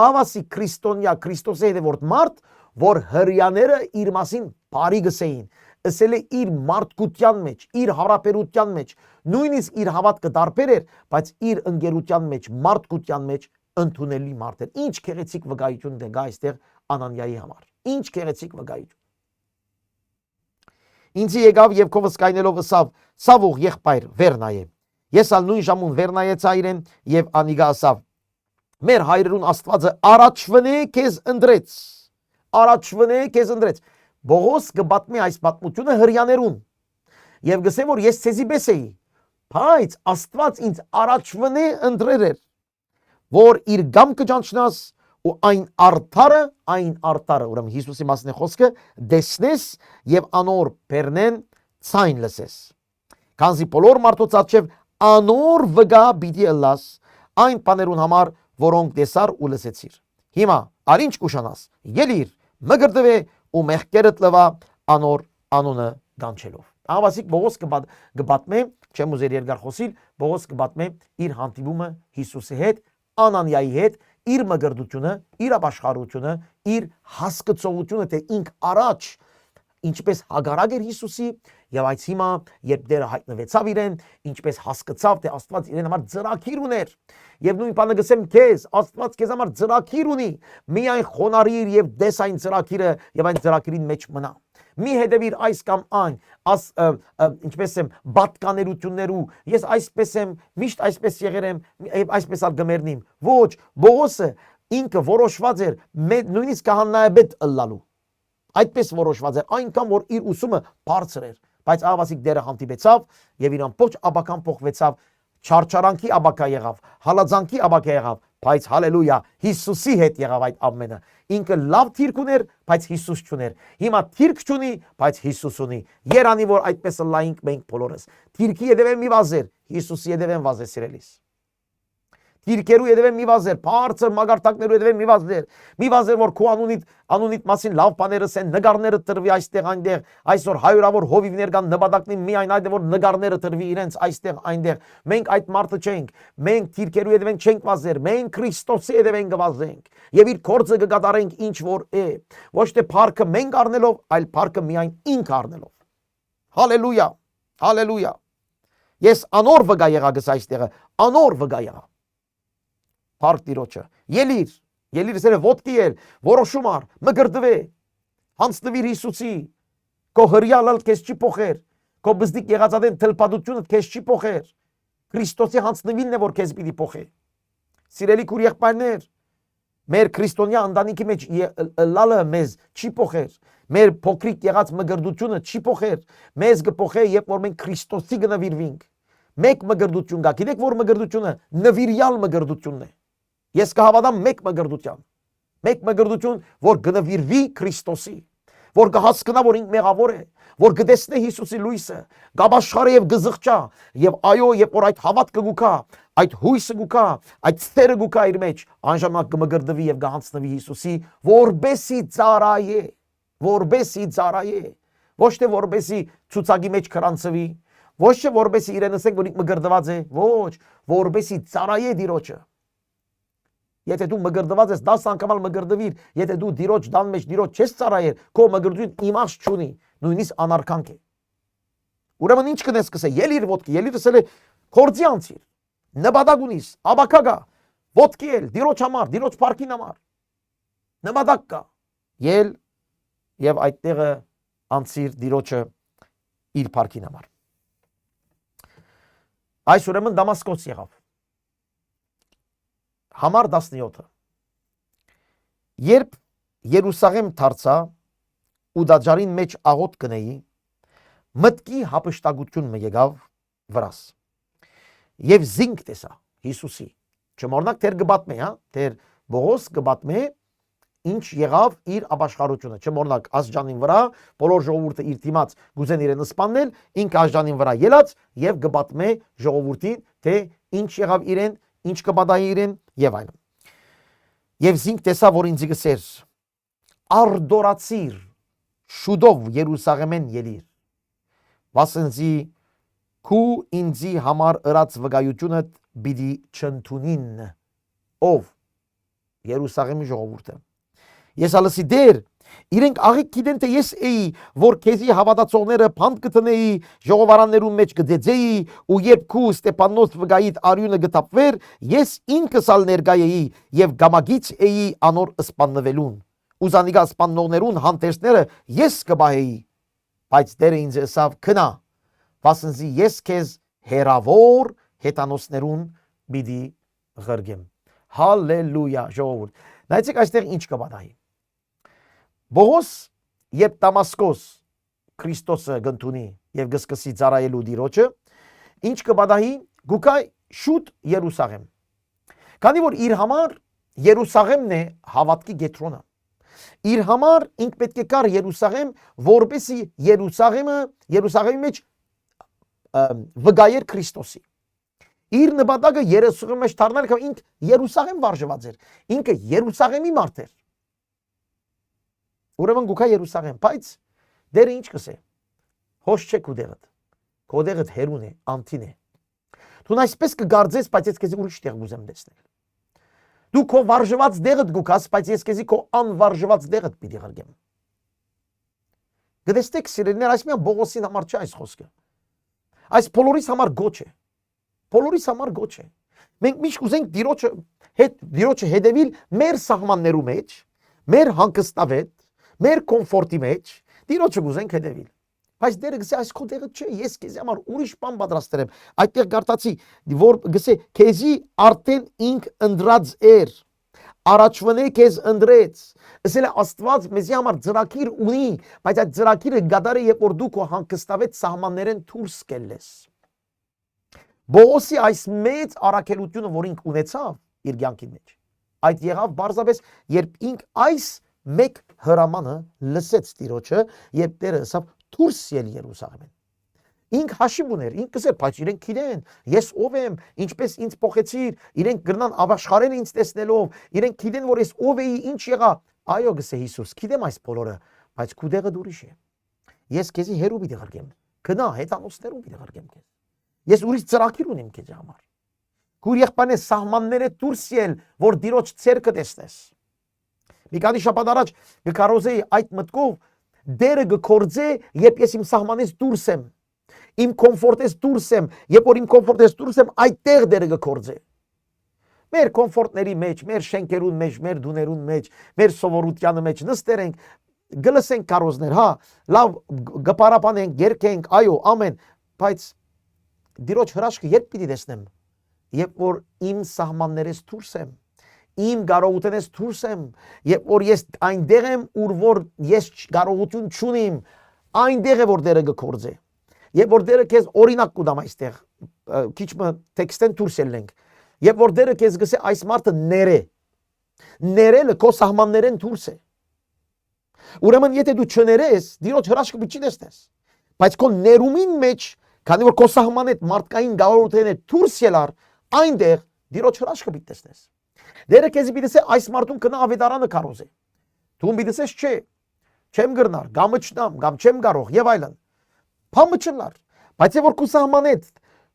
Ավասի քրիստոնյա Քրիստոսի հետևորդ մարդ, որ հրյաները իր մասին բարի գսեին, ասել է իր մարդկության մեջ, իր հարաբերության մեջ, նույնիսկ իր հավատքը դարբեր էր, բայց իր ընկերության մեջ, մարդկության մեջ ընդունելի մարդ էր։ Ինչ քեղեցիկ վկայություն դեղա այստեղ Անանիայի համար։ Ինչ քեղեցիկ վկայություն։ Ինձի եկավ եւ քովս կայնելով ասավ. Սավուղ եղբայր վերնայե։ Ես ալ նույն ժամուն վերնայեցա իրեն եւ անիգա ասավ. մեր հայրերուն Աստվածը առաջվնե քեզ ընտրեց։ Առաջվնե քեզ ընտրեց։ Բողոս կբատմի այս պատմությունը հրյաներուն եւ գսե որ ես ցեզի բեսեի, բայց Աստված ինձ առաջվնե ընտրեր էր, որ իր գամքը ճանչնաս ու այն արդարը, ուրեմն Հիսուսի մասին է խոսքը, դեսնես եւ անոր բերնեն ցայն լսես։ Քանզի բոլոր մարդոց աչև անոր վգա պիտի ըլլաս այն բաներուն համար, որոնք տեսար ու լսեցիր։ Հիմա արինչ կուշանաս, ելիր, մգրդվե ու մեղքերդ լվա անոր անունը գանչելով։ Ահավասիկ Պողոս կբատմե, չեմ ուզեր երկար խոսիլ, Պողոս կբատմե իր հանդիպումը Հիսուսի հետ, Անանիայի հետ, իր մգրդությունը, իր ապաշխարությունը, իր հասկացողությունը, թե ինք առաջ ինչպես հագարակ էր Հիսուսի, եւ այս հիմա երբ Տերը հայտնվեցավ իրեն, ինչպես հասկացավ, թե Աստված իրեն համար ծրագիր ուներ։ Եվ նույն բանը գսեմ քեզ, Աստված քեզ համար ծրագիր ունի, միայն խոնարհիր եւ դես այն ծրագիրը եւ այն ծրագիրին մեջ մնա։ Մի հետևիր այս կամ այն, ինչպես եմ բատկաներություններու, ես այսպես եմ, միշտ այսպես եղել եմ, այսպես ալ գմերնիմ։ Ոչ, Պողոսը ինքը որոշված էր նույնիսկ քահանայապետ ըլլալու։ Այդպես որոշված էր, այնքան որ իր ուսումը բարձր էր, բայց ահավասիկ Տերը հանդիպեցավ եւ իր ամբողջ աբական փոխվեցավ, չարչարանքի աբակա եղավ, հալածանքի աբակա եղավ, բայց հալելույա Հիսուսի հետ եղավ այդ ամենը։ Ինքը լավ թիրք ուներ, բայց Հիսուս չուներ։ Հիմա թիրք չունի, բայց Հիսուս ունի։ Երանի որ այդպես լայինք մենք բոլորս։ Թիրքի յետևեն մի վազեր, Հիսուսի յետևեն վազեր սիրելիս։ Թիրքերու յետևեն մի վազեր, բարձր մագարտակներու յետևեն մի վազեր, որ քո անունիդ մասին լավ բաները սեն, նկարները տրվի այստեղ այնտեղ, այսօր հարյուրավոր հովիվներ կան նպատակին միայն այդ որ նկարները տրվի իրենց այստեղ այնտեղ։ Մենք այդ մարդը չենք, մենք թիրքերու յետևեն չենք վազեր, մենք Քրիստոսի յետևեն կվազենք եւ իր կորձը կկատարենք ինչ որ է։ Ոչ թե փառքը մենք առնելով, այլ փառքը միայն ինք առնելով։ Հալելույա, հալելույա։ Ես անոր վգա եղա գս այստեղը, անոր վգա եղա։ Փառք Տիրոջը։ Ելիր սերը ոտքի ել, որոշում առ, մգրդվե, հանձնվիր Հիսուսի, քո հրյալը քեզ չի փոխեր, քո բզդիկ եղածադեն թլփադությունը քեզ չի փոխեր, Քրիստոսի հանձնվիլն է որ քեզ պիտի փոխե։ Սիրելի քուր եղբայրներ, մեր քրիստոնյա ընտանիքի մեջ լալը մեզ չի փոխեր, մեր փոքրիկ եղած մգրդությունը չի փոխեր, մեզ կփոխե երբ որ մենք Քրիստոսի կնվիրվենք։ Մեկ մգրդություն կա, գիտեք որ մգրդությունը նվիրյալ մգրդությունն է։ Ես կհավատամ մեկ մգրդություն, որ գնվիրվի Քրիստոսի, որ կհասկնա, որ ինք մեղավոր է, որ կտեսնե Հիսուսի լույսը, կապաշխարե եւ կզղճա, եւ այո, երբ որ այդ հավատքը գուքա, այդ հույսը գուքա, այդ սերը գուքա իր մեջ, անժամանակ կմգրդվի եւ կհանձնվի Հիսուսի, որբեսի ծառայե, ոչ թե որբեսի ցուցակի մեջ քրանցվի, ոչ թե որբեսի իրեն ասենք, որ ինք մգրդված է, ոչ, որբեսի ծառայե Տիրոջը։ Եթե դու մգրդված ես 10 անգամ մգրդվիր, եթե դու Տիրոջ դան մեջ Տիրոջ չես ծառայել, քո մգրդությունը իմաստ չունի, նույնիսկ անարքանք է։ Ուրեմն ինչ կնես սկսել, ելիր ոտքի, ելիր ասել է կորձի անցիր, նպատակ ունիս, աբակա գա, ոտքի ել, Տիրոջ համար, Տիրոջ փառքին համար, նպատակ կա, ել եւ այդտեղը անցիր Տիրոջը իր փառքին համար։ Այս ուրեմն Դամասկոս եղավ։ Համար 17-ը։ Երբ Երուսաղեմ դարձա ու դաջարին մեջ աղոտ կնեի, մտքի հապշտակություն եկավ վրաս։ Եվ զինք տեսա Հիսուսի։ Չմոռնաք թեր գբատմե, հա, թեր Պողոս գբատմե ինչ եղավ իր ապաշխարությունը։ Չմոռնաք Ասջանին վրա, բոլոր ժողովուրդը իր դիմաց գուզեն իրեն սպանել, ինքը Ասջանին վրա ելած եւ գբատմե ժողովրդին, թե ինչ եղավ իրեն, ինչ կպատահի իրեն եւ այլն։ Եվ զինք տեսա, որ ինձ գսեր. արդորացիր շուտով Երուսաղեմեն ելիր, վասնզի քու ինձի համար ըրած վկայությունը պիտի չընդունին, ով Երուսաղեմի ժողովուրդը։ Ես ալսի դեր, իրենք աղիք գիտեն թե ես էի, որ քեզի հավատացողները փանդ կտնեի, ժողովարաններում մեջ կդեձեի, ու երբ քու Ստեփանոս վկայիդ արյունը գտապվեր, ես ինքս ալ ներկա էի եւ գամագից էի անոր սպաննվելուն։ Ուզանիգա սպաննողներուն հանդերձները ես կբահեի, բայց Տերը ինձ ասավ քնա, վասնզի ես քեզ հերավոր հետանոսներուն պիտի ղրգեմ։ Հալելույա ժողովուրդ։ Նայեցեք այստեղ ինչ կպատահի։ Պողոս երբ Դամասկոս Քրիստոսը գտնի եւ գսկսի ծառայելու Տիրոջը, ինչ կպատահի, գուկայ շուտ Երուսաղեմ։ Քանի որ իր համար Երուսաղեմն է հավատքի կետրոնը։ Իր համար ինք պետք է կար Երուսաղեմ, որպեսի Երուսաղեմի մեջ վկայեր Քրիստոսի։ իր նպատակը Երեսուի մեջ դառնալ, կամ ինքը Երուսաղեմ վարժված էր։ Ինքը Երուսաղեմի մարդ էր։ Ուրեմն գուքա Երուսաղեմ, բայց դերը ինչ կսե։ Հոշ չէ քո դեղդ։ Քո դեղդ հերուն է, անտին է։ Դու այսպես կգարձես, բայց ես քեզ ուրիշ տեղ գուզեմ տեսնել։ Դու քո վարժված դեղդ գուքաս, բայց ես քեզ քո անվարժված դեղդ պիտի ղրգեմ։ Գտեստեք սիրելիներ, այս միան Բողոսին համար չէ այս խոսքը։ Այս բոլորիս համար գոչ է։ Բոլորիս համար գոչ է։ Մենք միշտ ուզենք Տիրոջը հետևիլ մեր սահմաններու մեջ, մեր հանգստավետ, մեր կոմֆորտի մեջ, Տիրոջը ուզենք հետևիլ։ Բայց դերը գսե այս քո տեղը չէ, ես քեզ համար ուրիշ բան պատրաստել եմ։ Այդտեղ գարտացի, որ գսե քեզի արդեն ինք ընդրած էր։ Առաջվնե քեզ ընդրեց։ Ասել է Աստված մեզի համար ծրագիր ունի, բայց այդ ծրագիրը գդարը երբ որ դու քո հանգստավետ սահմաններեն դուրս կելես։ Բողոսի այս մեծ առաքելությունը, որ ինք ունեցավ իր կյանքի մեջ, այդ եղավ բարձրապես, երբ ինք այս մեկ հրամանը լսեց Տիրոջը, երբ Տերը ասավ դուրս ել Երուսաղեմեն։ Ինք հաշիվ ուներ, ինք կսեր, բայց իրենք գիտեն, ես ով եմ, ինչպես ինձ փոխեցիր, իրենք գրնան ապաշխարեն ինձ տեսնելով, իրենք գիտեն, որ ես ով էի, ինչ եղա։ Այո, գսե Հիսուս, գիտեմ այս բոլորը, բայց քու դեղը ուրիշ է։ Ես քեզի հերու պիտի ղրգեմ։ Գնա, հետանոցներում պիտի ղրգեմ քեզ։ Ես ուրիշ ծրագիր ունեմ քեզ համար։ Քու եղբայրն է սահմանները դուրս ել, որ Տիրոջ ցերկը տեսնես։ Մի քանի շաբաթ առաջ գկարոզեի այդ մտքով դերը գկորձե, երբ ես իմ սահմանից դուրս եմ, իմ կոմֆորտից դուրս եմ, երբ որ իմ կոմֆորտից դուրս եմ, այդտեղ դերը գկորձե։ Մեր կոմֆորտների մեջ, մեր շենքերուն մեջ, մեր դուներուն մեջ, մեր սովորությանը մեջ նստեր ենք, գլսենք կարոզներ, հա, լավ գպարապանենք, երգենք, այո, ամեն, բայց Տիրոջ հրաշքը երբ պիտի տեսնեմ, երբ որ իմ սահմաններից դուրս եմ, իմ կարողությունից դուրս եմ, երբ որ ես այնտեղ եմ, ուր որ ես կարողություն չունիմ, այնտեղ է որ դերը գկորձե։ Երբ որ դերը քեզ օրինակ կուտամ այստեղ, քիչ մը տեքստեն դուրս ելնենք, երբ որ դերը քեզ գսե այս մարդը ները, ներելը քո սահմաններեն դուրս է։ Ուրեմն եթե դու չներես, Տիրոջ հրաշքը պիտի տեսնես, բայց քո ներումին մեջ, քանի որ քո սահմանետ մարդկային կարողությունն է դուրս ելար, այնտեղ Տիրոջ հրաշքը պիտի տեսնես։ Դերը քեզ պիտի ասե այս մարդուն կնա ավետարանը կարոզե։ Դու պիտի ասես չէ, չեմ գրնար, գամը չտամ, գամ չեմ կարող եւ այլն։ Փամը չլար, բայց որ քո սահմանետ,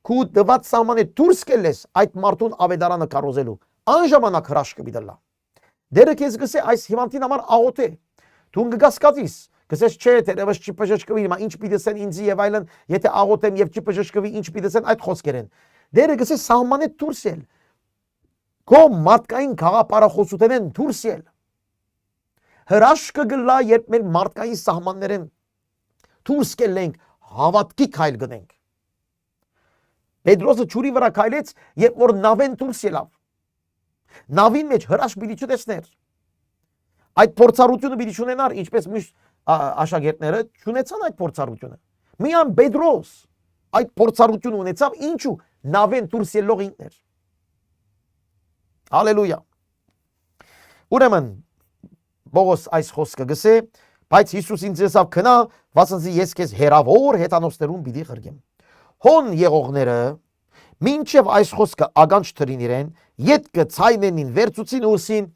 քո դված սահմանետ դուրս կելես այդ մարդուն ավետարանը կարոզելու, անժամանակ հրաշքը պիտի լա։ Դերը քեզ գսե այս հիվանդին համար աղոթե։ Դու կգասկածիս, գսես չէ, դերևս չի բժշկվի, հիմա ինչ պիտի ասեն ինձ եւ այլն, եթե աղոթեմ եւ չի բժշկվի, ինչ պիտի ասեն այդ խոսքերեն։ Դերը գսե սահմանետ դուրս ել։ Քո մարդկային խաղապարախոսությունեն դուրս ել։ Հրաշքը գլա, երբ մեր մարդկային սահմաններեն դուրս կելենք, հավատքի քայլ գնենք։ Պետրոսը ջուրի վրա քայլեց, երբ որ նավեն դուրս ելավ։ Նավին մեջ հրաշք պիտի չտեսներ։ Այդ փորձառությունը պիտի ունենար, ինչպես միշտ աշակերտները չունեցան այդ փորձառությունը։ Միան Պետրոս այդ փորձառությունը ունեցավ, ինչու նավեն դուրս ելող ինքն էր։ Հալելույա։ Ուրեմն Բողոս այս խոսքը գսե, բայց Հիսուս ինձ ասավ քնա, վասնզի ես քեզ հերավոր հետանոցներում պիտի ղրգեմ։ Հոն եղողները մինչև այս խոսքը ագանջ թրին իրեն, ետքը ցայնենին վերցուցին ուսին,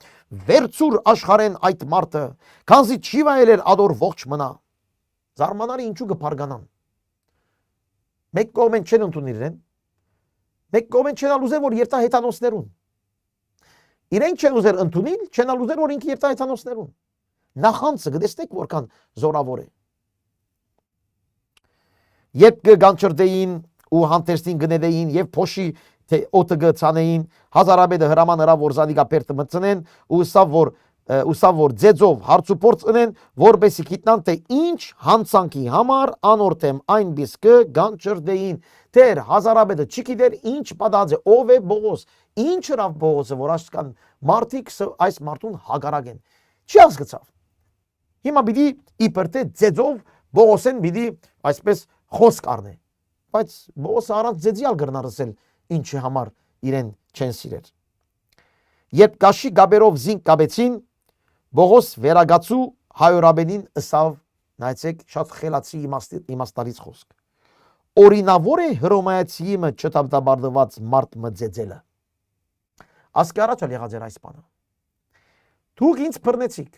վերցուր աշխարեն այդ մարդը, քանզի չի վայելեր ադոր ողջ մնա։ Զարմանալի ինչու կփարգանան։ Մեկ կողմեն չեն ընդունել իրեն, մեկ կողմեն չեն ուզել որ երթա հետանոցներուն։ Իրենք չեն ուզել ընդունել, չեն ուզել որ ինքը երթա հետանոցներուն։ Նախանցը գտեստեք որքան զորավոր է։ Երբ կգանչրդեին ու հանտերստին գնեդեին եւ փոշի թե օտը գցանեին, հազարաբեդը հրաման հրա որ զանիկա պերտը մտցնեն ու սավ որ ձեձով հարցուփորձ ընեն, որբեսի գիտնան թե ինչ հանցանքի համար անորթեմ այն բիսկը գանչրդեին, թեր հազարաբեդը չգիտեր ինչ պատած է, ով է Բողոս, ինչ հրավ Բողոսը, որ ասկան մարդիկ այս մարդուն հագարագեն։ Չի հասկացավ։ Հիմա պիտի իբր թե ձեձով Բողոսեն պիտի այսպես խոսք առնե, բայց Բողոսը առանց ձեձյալ գրնար ասել ինչի համար իրեն չեն սիրեր։ Երբ կաշի գաբերով զինք կաբեցին, Բողոս վերագացու հայորաբենին ըսավ, նայեցեք շատ խելացի իմաստալից խոսք։ օրինավոր է հռոմայացի մը չտաբտաբարդված մարդ մը ձեձելը։ Ասկի առաջ ալ եղած էր այս բանը։ Դուք ինձ բռնեցիք,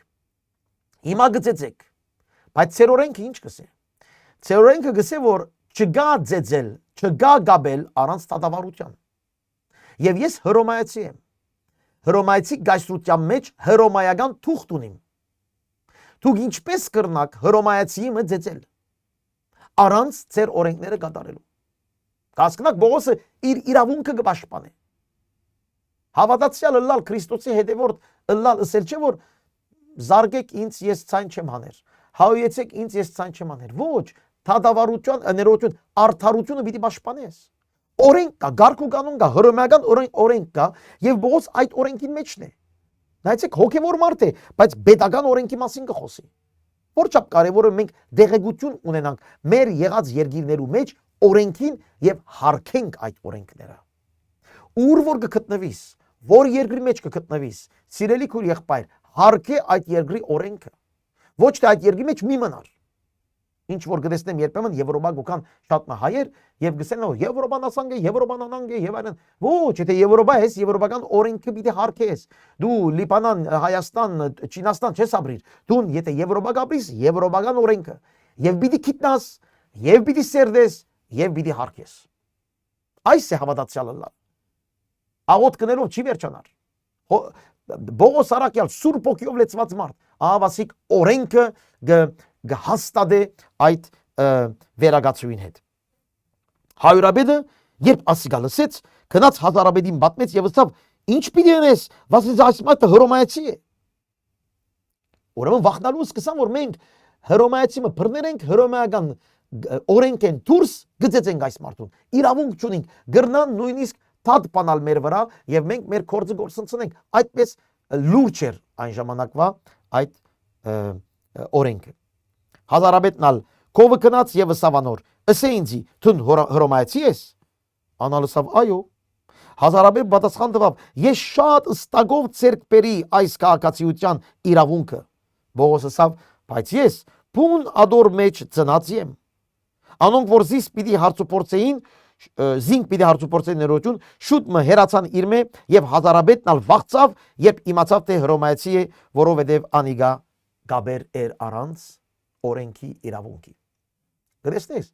հիմա գծեցեք, բայց ծեր օրենքը ինչ կսե։ Ծեր օրենքը գսե, որ չգա ձեձել, չգա գաբել առանց դատավարության։ Եվ ես հռոմայացի եմ։ Հռոմայացի գայսրության մեջ հռոմայական թուղթ ունիմ։ Դուք ինչպես կրնաք հռոմայացի մը ձեձել առանց ծեր օրենքները կատարելու։ Կասկնակ Պողոսը իր իրավունքը կպաշտպանե։ Հավատացյալ ըլլալ Քրիստոսի հետևորդ ըլլալ ըսել չէ որ զարգեք ինձ ես ցայն չեմ հաներ։ Հայեցեք ինձ ես ցայն չեմ հաներ։ Ոչ, դատավարություն, ներողություն, արդարությունը պիտի պաշտպանես։ Օրենք կա, գարկ ու կանոն կա, հռոմեական օրենք կա եւ Պողոս այդ օրենքին մեջն է։ Նայեցեք հոգեվոր մարդ է, բայց պետական օրենքի մասին կխոսի։ Որչափ կարևոր է մենք դեղեցություն ունենանք մեր եղած երկիրներու մեջ օրենքին եւ հարգենք այդ օրենքները։ Ուր որ կգտնվիս, որ երկրի մեջ կգտնվիս, սիրելի քույր եղբայր, հարգե այդ երկրի օրենքը։ Ոչ թե այդ երկրի մեջ մի մնար։ Ինչ որ գտեսնեմ երբեմն Եվրոպա գոքան շատ հայեր եւ գսեն որ Եվրոպան ասանք է, Եվրոպան անանք է եւ այլն։ Ոչ, եթե Եվրոպա ես, եվրոպական օրենքը պիտի հարգես։ Դու Լիբանան, Հայաստան, Չինաստան չես ապրիր։ Դու եթե Եվրոպա գաբրիս, եվրոպական օրենքը եւ պիտի գիտնաս, եւ պիտի սերդես, եւ պիտի հարգես։ Այս է հավատացյալը լավ։ Աղոտ կներով չի վերջանար։ Պողոս Արաքյալ Սուրբ ոգիով լեցված մարդ, ահավասիկ օրենքը գհաստատե այդ վերագացույին հետ։ Հայրաբեդը երբ ասիգա լսեց, քնած հազարաբեդին պատմեց եւ ըստավ ինչ պիտի անես, վասից այս մարդը հռոմայացի է։ Ուրեմն վախնալու սկսան որ մենք հռոմայացի մը բռներենք հռոմայական օրենք են դուրս գծեցենք այս մարդուն։ Իրավունք չունենք, գրնան նույնիսկ թաթ բանալ մեր վրա եւ մենք մեր կորձը գործընծնենք։ Այդպես լուրջ էր այն ժամանակվա այդ օրենքը։ Հազարաբեդնալ կովը կնած եւ սավանոր ըսե ինձի թուն հռոմայացի ես անալսավ այո հազարաբեդ պատասխան տվավ ես շատ ըստագով ցերկ բերի այս քաղաքացիության իրավունքը Պողոս ասավ բայց ես բուն ադոր մեջ ծնած եմ անոնք որ զիս պիտի հարցուփորձեին զինք պիտի հարցուփորձեին ներողություն շուտ մը հերացան իրմե եւ հազարաբեդն ալ վախծավ երբ իմացավ թե հռոմայացի է որովհետեւ անիգա գաբեր էր առանց օրենքի իրավունքի գտեսնես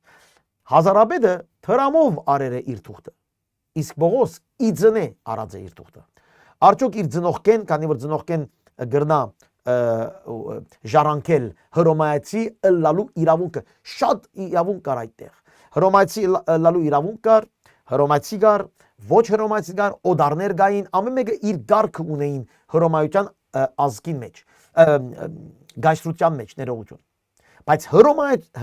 հազարաբեդը թրամով արեր է իր թուղթը իսկ Պողոս իձնե արած է իր թուղթը արդյոք իր ծնողքեն քանի որ ծնողքեն գրնա ժարանքել հռոմայացի լալու իրավունքը շատ իրավունք կար այդտեղ հռոմայացի լալու իրավունք կար հռոմայացի գար ոչ հռոմայացի գար օդարներ գային ամեն մեկը իր գարքը ունեին հռոմայության ազգին մեջ գայսրության մեջ ներողություն բայց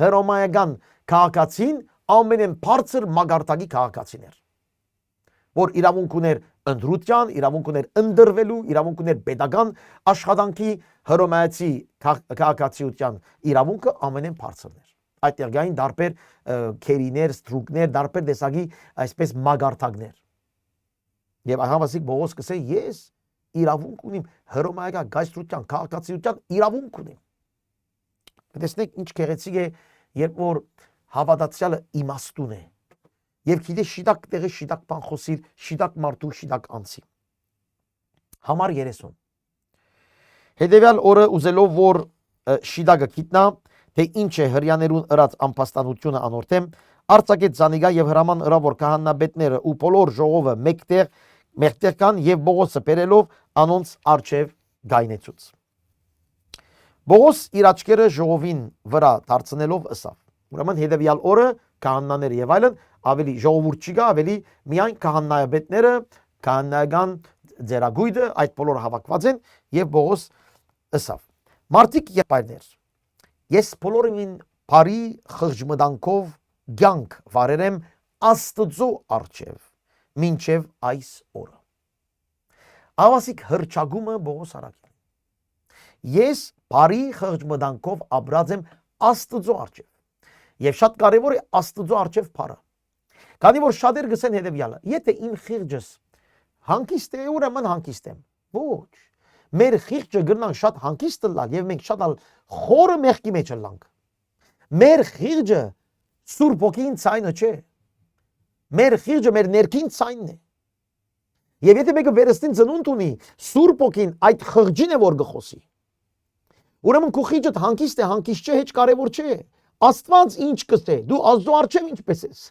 հռոմայական քաղաքացին ամենեն բարձր մագարտակի քաղաքացին էր որ իրավունք ուներ ընդրության, իրավունք ուներ ընդրվելու, իրավունք ուներ պետական աշխատանքի հռոմայացի քաղաքացիության իրավունքը ամենեն բարձրն էր այդտեղ գային դարբեր քերիներ, ստրուկներ, դարբեր տեսակի այսպես մագարտակներ եւ ահավասիկ Պողոս կսե ես իրավունք ունիմ հռոմայական գայսրության քաղաքացիության իրավունք ունիմ տեսնեք ինչ գեղեցիկ է երբ որ հավատացյալը իմաստուն է եւ գիտե շիտակ տեղի շիտակ բան խոսիր շիտակ մարդու շիտակ անցի համար 30 հետեւյալ օրը ուզելով որ շիտակը գիտնա թե ինչ է հрьяներուն ըրած անպաստանությունը անորթեմ արցակեց Զանիգա եւ հրաման ըրա որ քահանաբետները ու բոլոր ժողովը մեկտեղ կան եւ Պողոսը բերելով անոնց արչեւ գայնեցուց Պողոս իր աչքերը ժողովին վրա դարձնելով ըսավ ուրեմն հետեւյալ օրը քահանաները եւ այլն ավելի ժողովուրդ չկա ավելի միայն քահանայաբետները քահանայական ձերագույդը այդ բոլորը հավաքված են եւ Պողոս ըսավ մարդիկ եղբայրներ ես բոլորին բարի խղճմտանքով ցանկ վարերեմ Աստծո արչեւ մինչեւ այս օրը ավասիկ հրճագումը Պողոս Արաքյալ ես բարի խղճմտանքով ապրած եմ Աստծո արչեւ եւ շատ կարեւոր է Աստծո արչեւ փառը քանի որ շատեր գսեն հետեւյալը եթե իմ խիղճս հանկիստ է ուրեմն հանկիստ եմ ոչ մեր խիղճը գրնան շատ հանկիստ լալ եւ մենք շատ ալ խորը մեղքի մեջ լանք մեր խիղճը Սուրբ ոգին ցայնը չէ։ Մեր խիղճը մեր ներքին ցայնն է։ Եվ եթե մեկը վերստին ծնունդ ունի, Սուրբ ոգին այդ խղճին է որ գխոսի։ Ուրեմն քո խիղճդ հանգիստ է, հանգիստ չէ, հեչ կարևոր չէ։ Աստված ինչ կսե, դու Աստծո առջև ինչպես ես։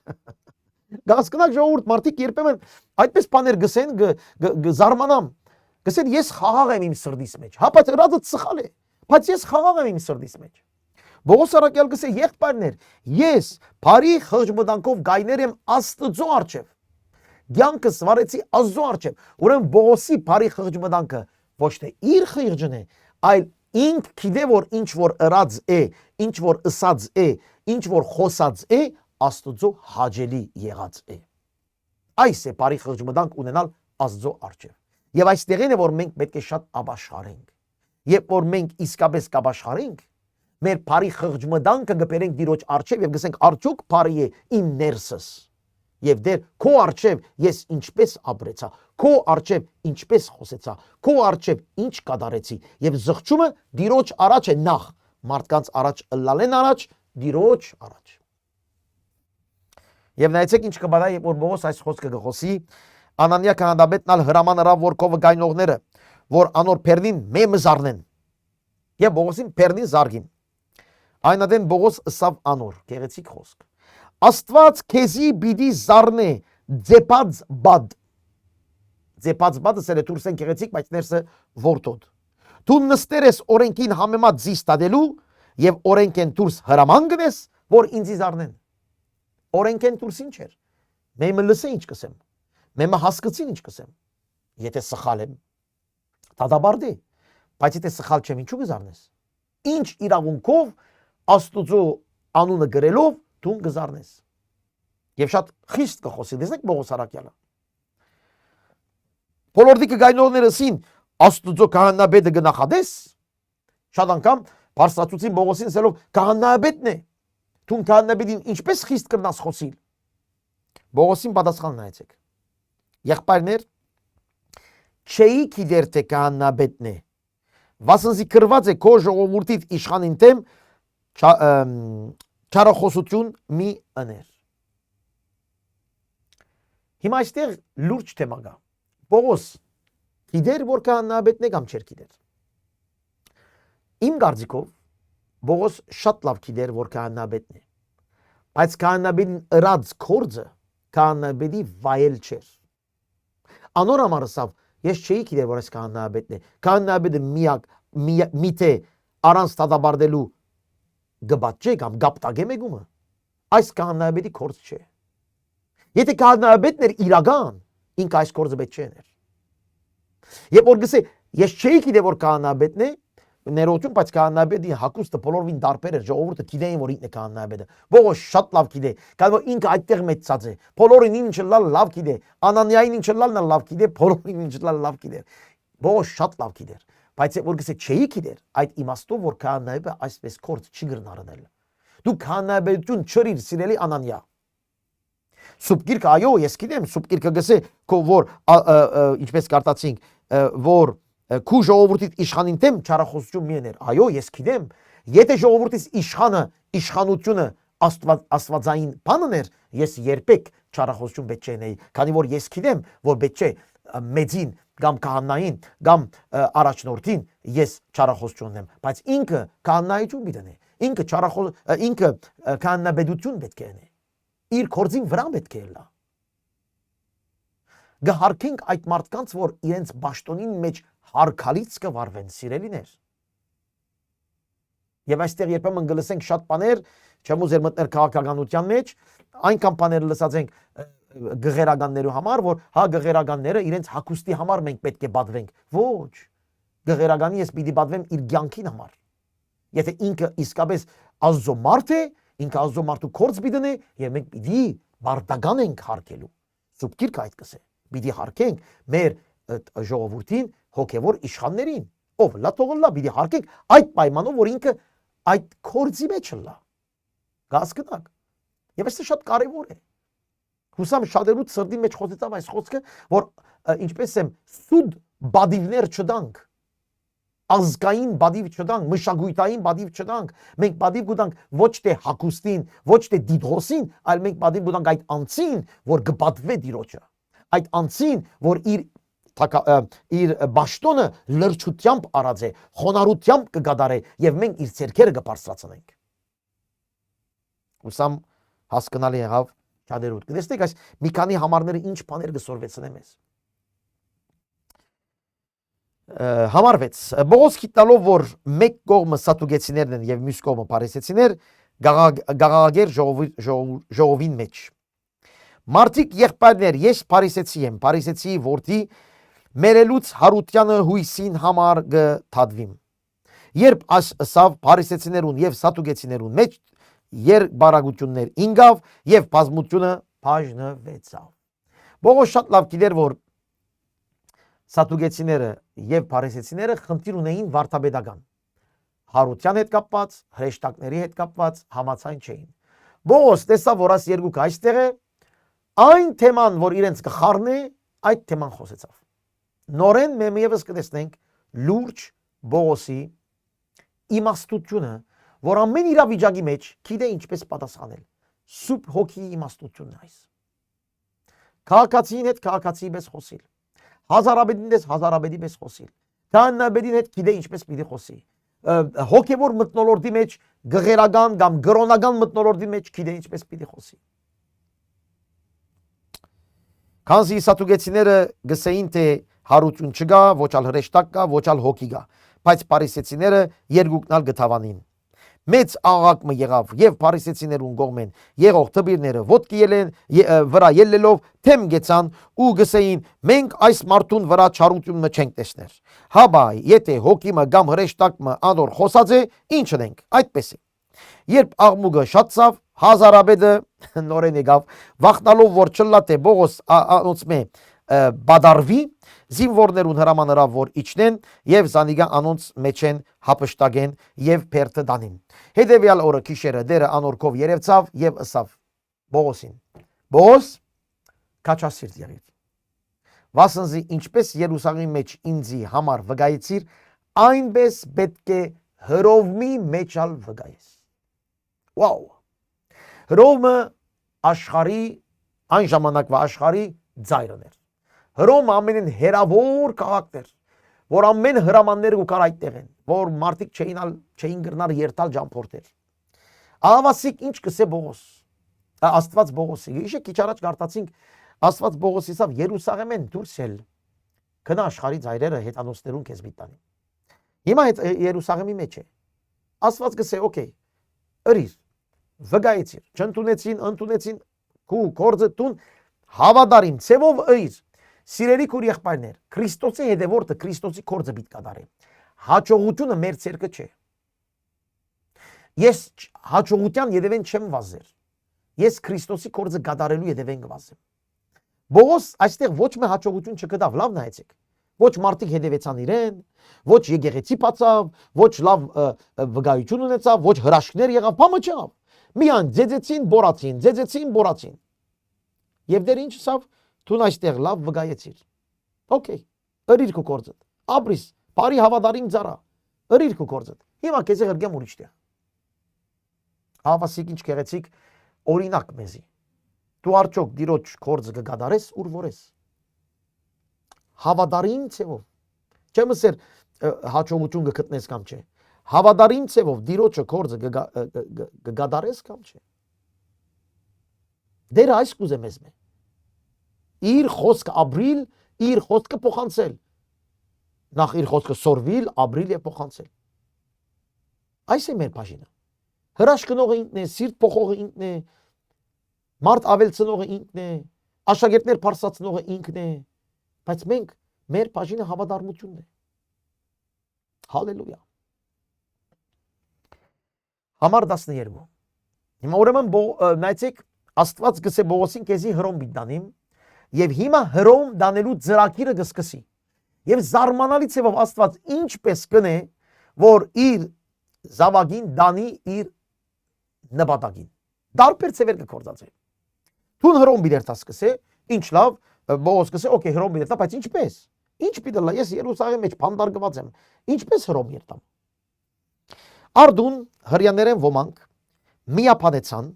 Գասկնակ ժողովուրդ մարդիկ երբեմն այդպես բաներ գսեն, զարմանամ։ Գսեն ես խաղաղ եմ իմ սրտիս մեջ։ Հա, բայց ըրածը սխալ է։ Բայց ես խաղաղ եմ իմ սրտիս մեջ։ Բողոս առաքյալ գսե եղբայրներ, ես բարի խղճմտանքով գայներ եմ Աստծո առջև։ Կյանքս վարեցի Աստծո առջև։ Ուրեմն Բողոսի բարի խղճմտանքը ոչ թե իր խիղճն է, այլ ինք գիտե որ ինչ որ ըրած է, ինչ որ ըսած է, ինչ որ խոսած է, Աստծո հաճելի եղած է։ Այս է բարի խղճմտանք ունենալ Աստծո առջև։ Եվ այստեղին է որ մենք պետք է շատ ապաշխարենք։ Երբ որ մենք իսկապես կապաշխարենք, մեր բարի խղճմտանքը կբերենք Տիրոջ առջև եւ գսենք արդյոք բարի է իմ ներսս։ Եվ դեր քո առջև ես ինչպես ապրեցա, քո առջև ինչպես խոսեցա, քո առջև ինչ կատարեցի եւ զղջումը Տիրոջ առաջ է նախ, մարդկանց առաջ ըլլալեն առաջ, Տիրոջ առաջ։ Եվ նայեցեք ինչ կբադա, երբ որ Բողոս այս խոսքը գխոսի, Անանիա քահանայապետն ալ հրաման հրավ որ կովը գայնողները, որ անոր Փերնին մեմը զարնեն։ Եվ Բողոսին Փերնին զարգին։ Այն ադեն Բողոս ըսավ անոր, գեղեցիկ խոսք։ Աստված քեզի պիտի զարնե ձեպած բադ։ Ձեպած բադը սերը դուրսեն գեղեցիկ, բայց ներսը որդոդ։ Դու նստեր ես օրենքին համեմատ զիս տադելու եւ օրենքեն դուրս հրաման գնես, որ ինձի զարնեն։ Օրենքեն դուրս ինչ էր։ Մեմը լսե ինչ կսեմ։ Մեմը հասկացին ինչ կսեմ։ Եթե սխալ եմ, դադաբարդի, բայց եթե սխալ չեմ, ինչու կզարնես։ Ինչ իրավունքով Աստուծո անունը գրելով դու կզարնես։ Եվ շատ խիստ կխոսի, դեսնեք Բողոս առաքյալը։ Բոլորդիկը գայնողները սին Աստուծո քահանայապետը գնախադես, շատ անգամ բարձրացուցին Բողոսին ասելով քահանայապետն է։ Դու քահանայապետին ինչպես խիստ կրնաս խոսիլ։ Բողոսին պատասխան նայեցեք։ Եղբայրներ, չէի գիտեր թե քահանայապետն է, վասնզի կրված է քո ժողովրդիդ իշխանին դեմ չարախոսություն մի ըներ։ Հիմա այստեղ լուրջ թեմա կա։ Բողոս գիտեր որ քահանայապետն է կամ չէր գիտեր։ Իմ կարծիքով Բողոս շատ լավ գիտեր որ քահանայապետն է, բայց քահանայապետին ըրած կորձը քահանայապետի վայել չէր։ Անոր համար ասավ, ես չէի գիտեր որ այս քահանայապետն է։ Քահանայապետը միթե առանց դադաբարդելու գբաճե կամ գապտագե մեգումը, այս քահանայապետի կորձ չէ։ Եթե քահանայապետն էր իրական, ինքը այս կորձը պետք չէ ներ։ Եվ որ գսե, ես չէի գիտեր որ քահանայապետն է, ներողություն, բայց քահանայապետի հագուստը բոլորին տարբեր էր, ժողովուրդը գիտեին որ ինքն է քահանայապետը։ Բողոս շատ լավ գիտե, կամ որ ինքը այդտեղ մեծած է, բոլորին ինչը լավ գիտե, Անանիային ինչը լավ գիտե, բոլորին ինչը լավ գիտե։ Բողոս շատ լավ գիտեր, բայց որ գսե չէի գիտեր, այդ իմաստով որ քահանայապետը այսպես կորձ չի գրնարնել։ Դու քահանայապետություն չրիր սիրելի Անանիա։ Սուրբ Գիրքը այո, ես գիտեմ, Սուրբ Գիրքը գսե քո որ ինչպես կարտացինք, որ քու ժողովրդից իշխանին դեմ չարախոսություն մի էներ։ Այո, ես գիտեմ, եթե ժողովրդից իշխանը իշխանությունը աստվածային բանն էր, ես երբեք չարախոսություն պետք չէ նեի, քանի որ ես գիտեմ, որ պետք չէ մեծին կամ քահանային կամ առաջնորդին ես չարախոսություն ունեմ, բայց ինքը քահանայություն պիտի ունի, ինքը քահանայապետություն պետք է ունի, իր կորձին վրա պետք է լա։ Գհարքենք այդ մարդկանց, որ իրենց ճաշտոնին մեջ հարկալից կվարվեն, սիրելիներ։ Եվ այստեղ երբեմն գլսենք շատ բաներ, չեմ ուզեր մտնել քաղաքականության մեջ, այնքան բաներ լսած ենք գղերականներու համար, որ հա գղերականները իրենց հագուստի համար մենք պետք է բադվենք։ Ոչ, գղերականի ես պիտի բադվեմ իր կյանքին համար։ Եթե ինքը իսկապես Աստծո մարդ է, ինքը Աստծո մարդու կորձ պիտի ունի, եւ մենք պիտի բարդական ենք հարկելու։ Սուրբ Գիրքը այդ կսե։ Պիտի հարկենք մեր ժողովրդին, հոգևոր իշխաններին, ով լա թողնա, պիտի հարկենք այդ պայմանով, որ ինքը այդ կորձի մեջ լա։ Գասկնակ։ Եվ այստեղ շատ կարևոր է։ Հուսամ շատերուց սրտի մեջ խոսեցավ այս խոսքը, որ ինչպես եմ սուտ բադիվներ չդանք։ ազգային բադիվ չտանք, մշակույթային բադիվ չտանք, մենք բադիվ կտանք ոչ թե հակուստին, ոչ թե դիդրոսին, այլ մենք բադիվ կտանք այդ անձին, որ կբադվե Տիրոջը, այդ անձին, որ իր բաշտոնը լրջությամբ արած է, խոնարհությամբ կգադարե եւ մենք իր ցերքերը կբարձրացնենք։ Ուսամ հասկանալի եղավ ճադերուտ։ Գտեսնեք այս մի քանի համարները ինչ բաներ կսորվեցնեմ ես։ Համար 6 Բողոս գիտնալով որ մեկ կողմը սատուգեցիներն են եւ մյուս կողմը փարիսեցիներ գաղաղագեր ժողովին մեջ մարդիկ եղբայրներ ես փարիսեցի եմ փարիսեցի որդի մերելուց հարությանը հույսին համար գթադվիմ երբ ասավ փարիսեցիներուն եւ սատուգեցիներուն մեջ երկբարագություններ ինգավ եւ բազմությունը բաժնվեցավ Բողոս շատ լավ գիտեր որ Սատուգեցիները եւ փարիսեցիները խնդիր ունեին վարդապետական հարության հետ կապված, հրեշտակների հետ կապված համացայն չէին։ Բողոս տեսավ որ այս երկուքը այստեղ է, այն թեման որ իրենց կխառնի, այդ թեման խոսեցավ։ Նորեն մենք եւս կտեսնենք լուրջ Բողոսի իմաստությունը, որ ամեն իրավիճակի մեջ գիտե ինչպես պատասխանել։ Սուրբ հոգի իմաստությունն այս։ Քաղաքացին հետ քաղաքացի պես խոսիլ։ Հազարաբեդին դες հազարաբեդի պես խոսիլ։ Քահանայաբեդին հետ գիտե ինչպես պիտի խոսի։ Հոգևոր մթնոլորտի մեջ գղերական կամ գրոնական մթնոլորտի մեջ գիտե ինչպես պիտի խոսի։ Քանզի սատուգեցիները գսեին թե հարություն չկա, ոչ ալ հրեշտակ կա, ոչ ալ հոգի կա, բայց փարիսեցիները երկուքն ալ գտավանին։ Մեծ աղաղակը եղավ եւ փարիսեցիներուն կողմեն եղող տբիրները ոտքի ելեն վրա ելելով թեմ գեցան ու գսեին մենք այս մարդուն վրա չարությունը չենք տեսներ հաբա եթե հոգիմը կամ հրեշտակը անդոր խոսած է ինչ ունենք այդպես է երբ աղմուկը շատացավ հազարաբեդը նորեն եկավ վախնալով որ չլա թե Բողոս անոնցմե բադարվի զինվորներուն հրամանրավ որ իջնեն եւ զանիգա անոնց մեջ են հապշտագեն եւ փերթը դանին հետեւյալ օրը քիշերը դերը անորքով երևցավ եւ ըսավ Բողոսին Բողոս քաչասիրտ եղիր վասնզի ինչպես Երուսաղեմի մեջ ինձի համար վգայեցիր այնպես պետք է հրովմի մեջ ալ վգայես Վաու հրովմը աշխարհի այն ժամանակվա աշխարհի ձայրն էր Հրոմը ամենին հերավոր քաղաքն էր, որ ամեն հրամանները ու կար այդտեղ են, որ մարդիկ չէին գրնար երթալ ճամփորդել։ Ահավասիկ ինչ կսե Բողոս, Աստված Բողոսի։ Իշե քիչ առաջ գարտացինք Աստված Բողոսի ասավ Երուսաղեմեն դուրս ել, գնա աշխարհի ձայրերը հետանոցներուն քեզ միտանի։ Հիմա Երուսաղեմի մեջ է։ Աստված կսե, օքեյ, ըրիր, վգայեցիր, չընդունեցին, քու կորձը տուն հավատարիմ ցևով ըրիր։ Սիրելի քուր եղբայրներ, Քրիստոսի հետևորդը Քրիստոսի կորձը պիտի կատարի։ Հաջողությունը մեր ցերկը չէ։ Ես հաջողության յետևեն չեմ վազեր։ Ես Քրիստոսի կորձը կատարելու յետևեն կվազեմ։ Բողոս այստեղ ոչ մի հաջողություն չգտավ, լավ նայեցեք։ Ոչ մարդիկ հետևեցան իրեն, ոչ եկեղեցի բացավ, ոչ լավ վկայություն ունեցավ, ոչ հրաշքներ եղավ, բամը չեղավ։ Միայն ձեծեցին, բորացին։ Եվ դեր ինչ ասավ Դու այստեղ լավ վգայեցիր։ Okay, ըրիր քո կորձդ։ Ապրիս, բարի հավատարիմ ծառա։ Ըրիր քո կորձդ։ Հիմա քեզ ղրգեմ ուրիշ տեղ։ Հավասիկ ինչ գեղեցիկ օրինակ մեզի։ Դու արդյոք դիրոջ կորձը կգադարես ուր որես։ Հավատարիմ ցևով։ Չեմ ասեր հաջողություն կգտնես կամ չէ։ Հավատարիմ ցևով դիրոջը կորձը կգադարես կամ չէ։ Դեր այս կուզեմ ես մե։ Իր խոսքը ապրիլ, իր խոսքը փոխանցել։ Նախ իր խոսքը սորվիլ, ապրիլ եւ փոխանցել։ Այս է մեր բաժինը։ Հրաշքնողը ինքն է, սիրտ փոխողը ինքն է, մարդ ավելցնողը ինքն է, աշակերտներ փարսացնողը ինքն է, բայց մենք մեր բաժինը հավատարմությունն է։ Հալելույա։ Համար 12։ Հիմա ուրեմն նայեցեք, Աստված գսե Բողոսին քեզի հրոմ բիդանիմ Եվ հիմա հրոմ դանելու ծրագիրը կսկսի։ Եվ զարմանալի ցեվով Աստված ինչպես կնե, որ իր զավակին դանի իր նպատակին։ Դարբեր ցևեր կկործածի։ Թուն հրոմ բիդերտա սկսե, ինչ լավ, Բողոս կսե, օքեյ, հրոմ բիդերտա, բայց ինչպես։ Ինչ պիտի լա, ես Երուսաղեմի մեջ փանդարգված եմ, ինչպես հրոմ երտամ։ Արդուն հрьяներեն ոմանք միապանեցան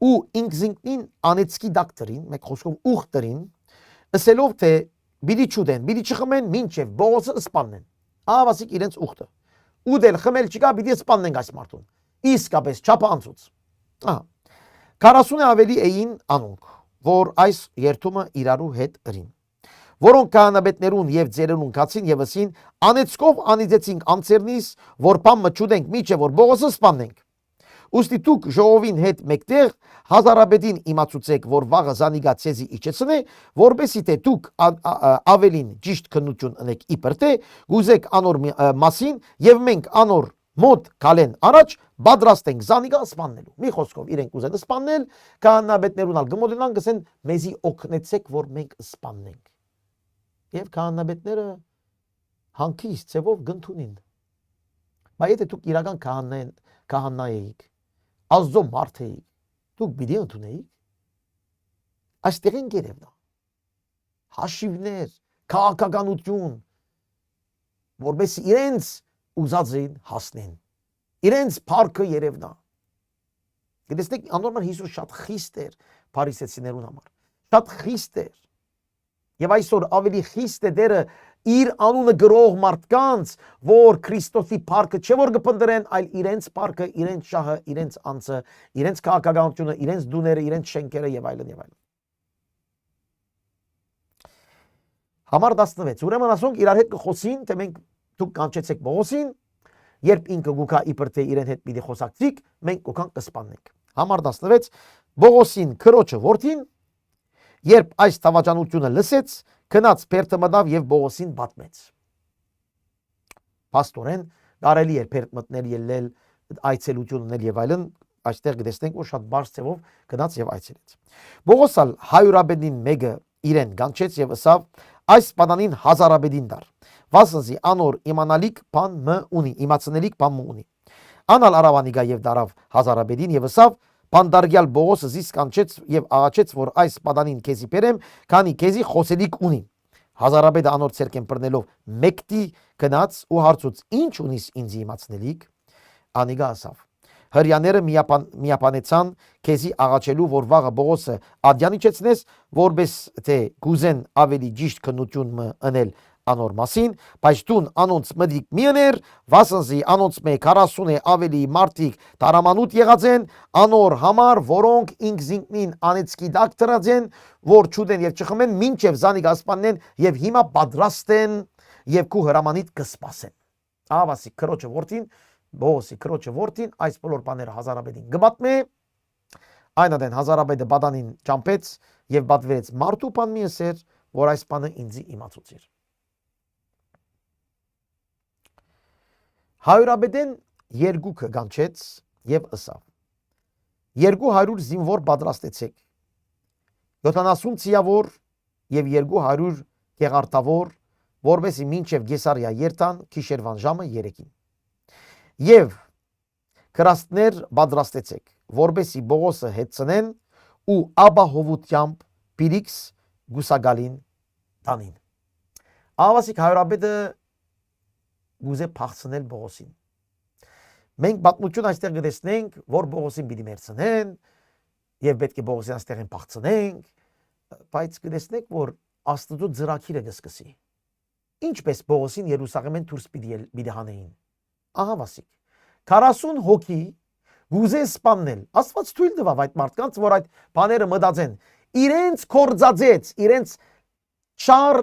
ու ինքզինքնին անեցքի դակտրին, մեկ խոսքով ուխտրին, ասելով թե բիդի չուդեն, բիդի չխմեն, մինչև Բողոսը սպանեն։ Ավասիկ իրենց ուխտը։ Ուդել խմել չկա, բիդի սպաննենք այս մարդուն։ Իսկապես չափը անցուց։ Ահա։ 40 ավելի էին անոնք, որ այս երթումը իրարու հետ ըրին։ Որոնք քահանաբետներուն եւ ձերերուն կացին եւ ասին անեցկով անիծեցինք անցերնիս, որ բան մչուդենք միչե որ Բողոսը սպանենք։ Ուստի դուք ժողովին հետ մեկտեղ հազարաբեդին իմացուցեք, որ վաղը զանիգա ցեզի իջեցնե, որբեսի թե դուք ավելին ճիշտ քննություն ունեք իբր թե գուզեք անոր մասին եւ մենք անոր մոտ կալեն առաջ բادرաստենք զանիգա սպաննելու։ Մի խոսքով իրենք ուզեն սպաննել, քահանաբետներուն ալ գմոդենան գսեն մեզի օգնեցեք, որ մենք սպաննենք։ Եվ քահանաբետները հանգիստ ցևով գնդունին։ Բայց եթե դուք իրական քահանա էիք, Աստծո մարդ էիք, դուք պիտի ընդունեիք։ Այստեղ են գերևնա։ Հաշիվներ, քաղաքականություն, որբեսի իրենց ուզածին հասնեն։ Իրենց փառքը երևնա։ Գիտեք, անորմալ Հիսուս շատ խիստ էր փարիսեցիներուն համար։ Շատ խիստ էր։ Եվ այսօր ավելի խիստ է դերը իր անունը գրող մարդկանց, որ Քրիստոսի փառքը չէ որ կփնտրեն, այլ իրենց փառքը, իրենց շահը, իրենց անձը, իրենց քաղաքականությունը, իրենց դուները, իրենց շենքերը եւ այլն եւ այլն։ Համար 16։ Ուրեմն ասոնք իրար հետ կխոսին, թե մենք դուք կանչեցեք Բողոսին, երբ ինքը գուքա իբր թե իրեն հետ պիտի խոսակցիկ, մենք կոքան կսպանենք։ Համար 16։ Բողոսին քրոջը որդին, երբ այս տավաճանությունը լսեց, քնած Փերթը մտավ եւ Բողոսին պատմեց։ Պաստորեն կարելի էր Փերթ մտնել ելնել այցելություն ունել եւ այլն, այստեղ գտեսնենք որ շատ բարձ ցևով գնաց եւ այցելեց։ Բողոսալ հայուրաբեդին մեկը իրեն գանչեց եւ ասավ այս բանանին հազարաբեդին դար։ Վասնզի անոր իմանալիք բան մը ունի, իմացնելիք բան մը ունի։ Անալ արավանիգա եւ դարավ հազարաբեդին եւ ասավ Պանդարգյալ Բողոսը զիս կանչեց եւ աղաչեց, որ այս պատանին քեզի բերեմ, քանի քեզի խոսելիք ունի։ Հազարաբեդը անոր ցերկեն բռնելով մեկտի գնաց ու հարցուց. Ինչ ունիս ինձ իմացնելիք։ Անիգա ասավ. Հрьяները միապանեցան քեզի աղաչելու, որ վաղը Բողոսը ադյանիչեցնես, որբես թե գուզեն ավելի ճիշտ քննություն մը անել անոր մասին, բայց դուն անոնց մդիկ միներ, վասնզի անոնց մե 40 ավելի մարդիկ տարամանուտ եղած են, անոր համար, որոնք ինքզինքնին անեցքի դակ դրած են, որ չուդեն եւ չխմեն, մինչեւ զանիգա սպանեն եւ հիմա պատրաստ են եւ քու հրամանիդ կսպասեն։ Ավասի քրոջը որդին, Բողոսի քրոջը որդին, այս բոլոր բաները հազարաբեդին գբատմե, այնադեն հազարաբեդը բադանին ճամփեց եւ բատվեց մարդու բան մի ասեր, որ այս բանը ինձի իմացուցիր։ Հայուրաբեդեն երկուքը գանչեց եւ ըսավ. 200 զինվոր պատրաստեցեք, 70 ցիավոր եւ 200 գեղարտավոր, որբեսի մինչեւ Գեսարիա երթան քիշերվան ժամը 3-ին։ Եվ քրաստներ պատրաստեցեք, որբեսի Բողոսը հետցնեն ու ապահովությամբ Պիրիքս գուսագալին տանին։ Ավասիկ հայրաբեդը գուզե փախցնել Բողոսին։ Մենք պատմություն այստեղ գտեսնենք, որ Բողոսին պիտի մերցնեն եւ պետք է Բողոսին այստեղ փախցնենք, բայց գտեսնենք, որ Աստծո ծրագիրը կսկսի։ Ինչպես Բողոսին Երուսաղեմեն դուրս պիտի հանեին։ Ահա վասիկ 40 հոգի գուզե սպաննել։ Աստված թույլ տվավ այդ մարդկանց, որ այդ բաները մտածեն։ Իրենց կորձածեց, իրենց չար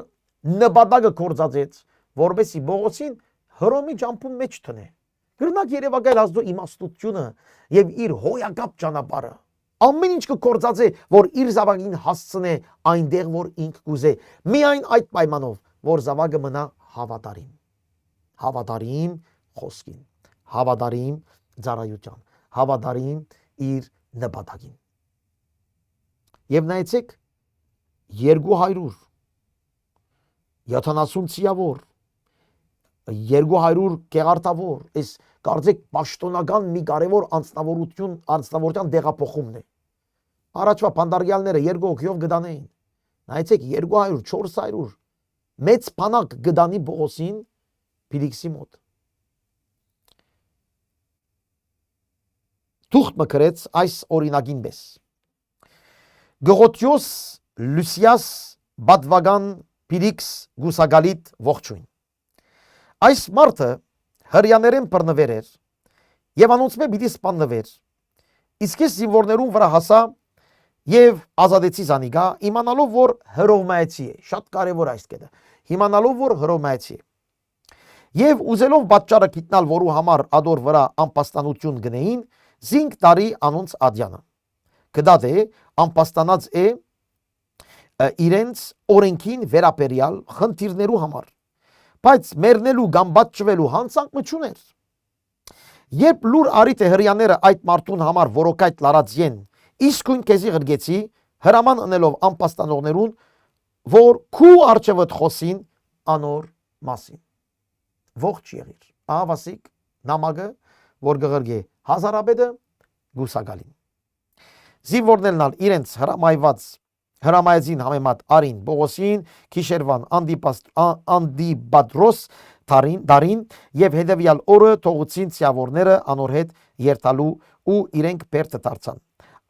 նպատակը կորձածեց, որովհետեւ Բողոսին հռոմի ճամփուն մեջ տնե։ Գրնակ երևակայել Աստծո իմաստությունը եւ իր հոյակապ ճանապարհը։ Ամեն ինչ կկործածե, որ իր զավակին հասցնե այնտեղ, որ ինք կուզե։ Միայն այդ պայմանով, որ զավակը մնա հավատարիմ։ Հավատարիմ խոսքին, հավատարիմ ծառայության, հավատարիմ իր նպատակին։ Եվ նայեցեք 270 ցիավոր, 200 գեղարտավոր, այս կարծեք պաշտոնական մի կարևոր անձնավորության դեղափոխումն է։ Առաջվա փանդարգյալները 2 հոգիով գտանեին։ Նայեցեք 200, 400 մեծ բանակ գդանի Բողոսին Փիլիքսի մոտ։ Թուղթ մկրեց այս օրինագին պես։ Գողոթյոս Լուսիաս բադվագան Փիլիքս գուսագալիտ ողջույն։ Այս մարդը հրյաներեն բռնվեր էր եւ անոնցմե պիտի սպանվեր։ Իսկ ես զինվորներուն վրա հասա եւ ազատեցի զանիգա, իմանալով որ հռոմայացի է, շատ կարեւոր այս կետը, իմանալով որ հռոմայացի է։ Եվ ուզելով պատճառը գիտնալ, որու համար ադոր վրա անպաստանություն գնեին, 5 տարի անոնց ադյանը։ Գդած է անպաստանած է իրենց օրենքին վերապերյալ խնդիրներու համար, բայց մեռնելու կամ բաճվելու հանցանք մչուներ։ Երբ լուր արիտ է հրյաները այդ մարդուն համար որոկայտ լարածեն, իսկույն կեզի գրգեցի հրաման ընելով անպաստանողներուն, որ քու արջևըտ խոսին անոր մասին։ Ողջ եղիր, ահավասիկ նամակը, որ գղրգե հազարաբեդը գուսագալին։ Զինվորներն իրենց հրամայեցին համեմատ արին Բողոսին, Քիշերվան Անդիբադրոս դարին եւ հետեւյալ օրը թողուցին ցիավորները անոր հետ երթալու ու իրենք բերտը դարձան։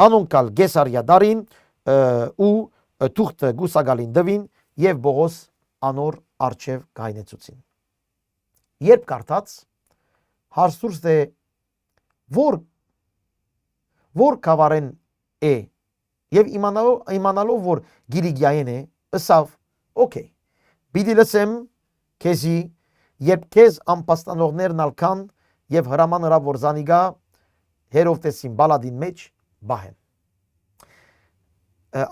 Անոնքալ Գեսարիա դարին ու թուղթը գուսագալին դվին եւ Բողոս անոր արչեւ գայնեցուցին։ Երբ կարդաց հարսուրս է որ կավարեն է եւ իմանալով որ գիրիգյային է, ըսավ օքեյ, պիտի լսեմ քեզի, երբ քեզ անպաստանողներն ալքան եւ հրաման հրա որ զանիգա հերովտեսին բալադին մեջ բահեն։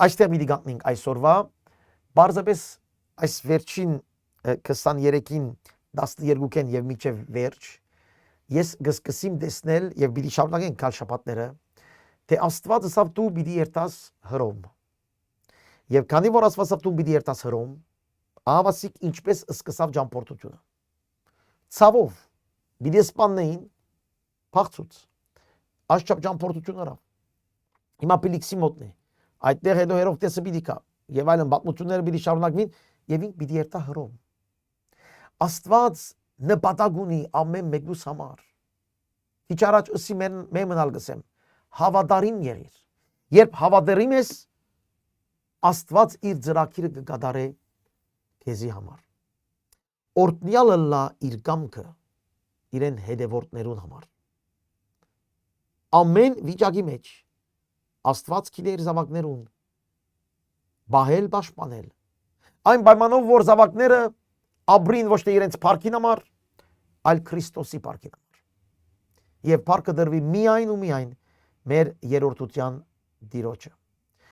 Այստեղ մի դիգանտնենք այսօրվա, բարձապես այս վերջին 23-ին 12-ին եւ միջև վերջ, ես գսկսիմ տեսնել եւ պիտի շարունակենք կալ շաբաթները, թե Աստված ասավ դու պիտի երթաս Հռոմ։ Եվ քանի որ Աստված ասավ դու պիտի երթաս Հռոմ, ահավասիկ ինչպես սկսավ ճամփորդությունը։ Ցավով պիտի սպաննեին փախցուց։ Աշխապ ճամփորդություն արավ։ Հիմա Փիլիքսի մոտն է։ Այդտեղ հետո Հերովտեսը պիտի կա եւ այլն պատմությունները պիտի շարունակվին եւ ինք պիտի երթա Հռոմ։ Աստված նպատակ ունի ամեն մեկուս համար։ Քիչ առաջ ըսի մենալ գսեմ, հավատարիմ եղիր։ Երբ հավատարիմ ես, Աստված իր ծրագիրը կկատարե քեզի համար։ Օրտնյալը լա իր կամքը իրեն հետևորդներուն համար։ Ամեն վիճակի մեջ Աստված գիտե իր զավակներուն բահել պաշտպանել։ Այն պայմանով որ զավակները ապրին ոչ թե իրենց փառքին համար, այլ Քրիստոսի փառքին համար։ Եվ փառքը դրվի միայն ու միայն մեր երրորդության Տիրոջը։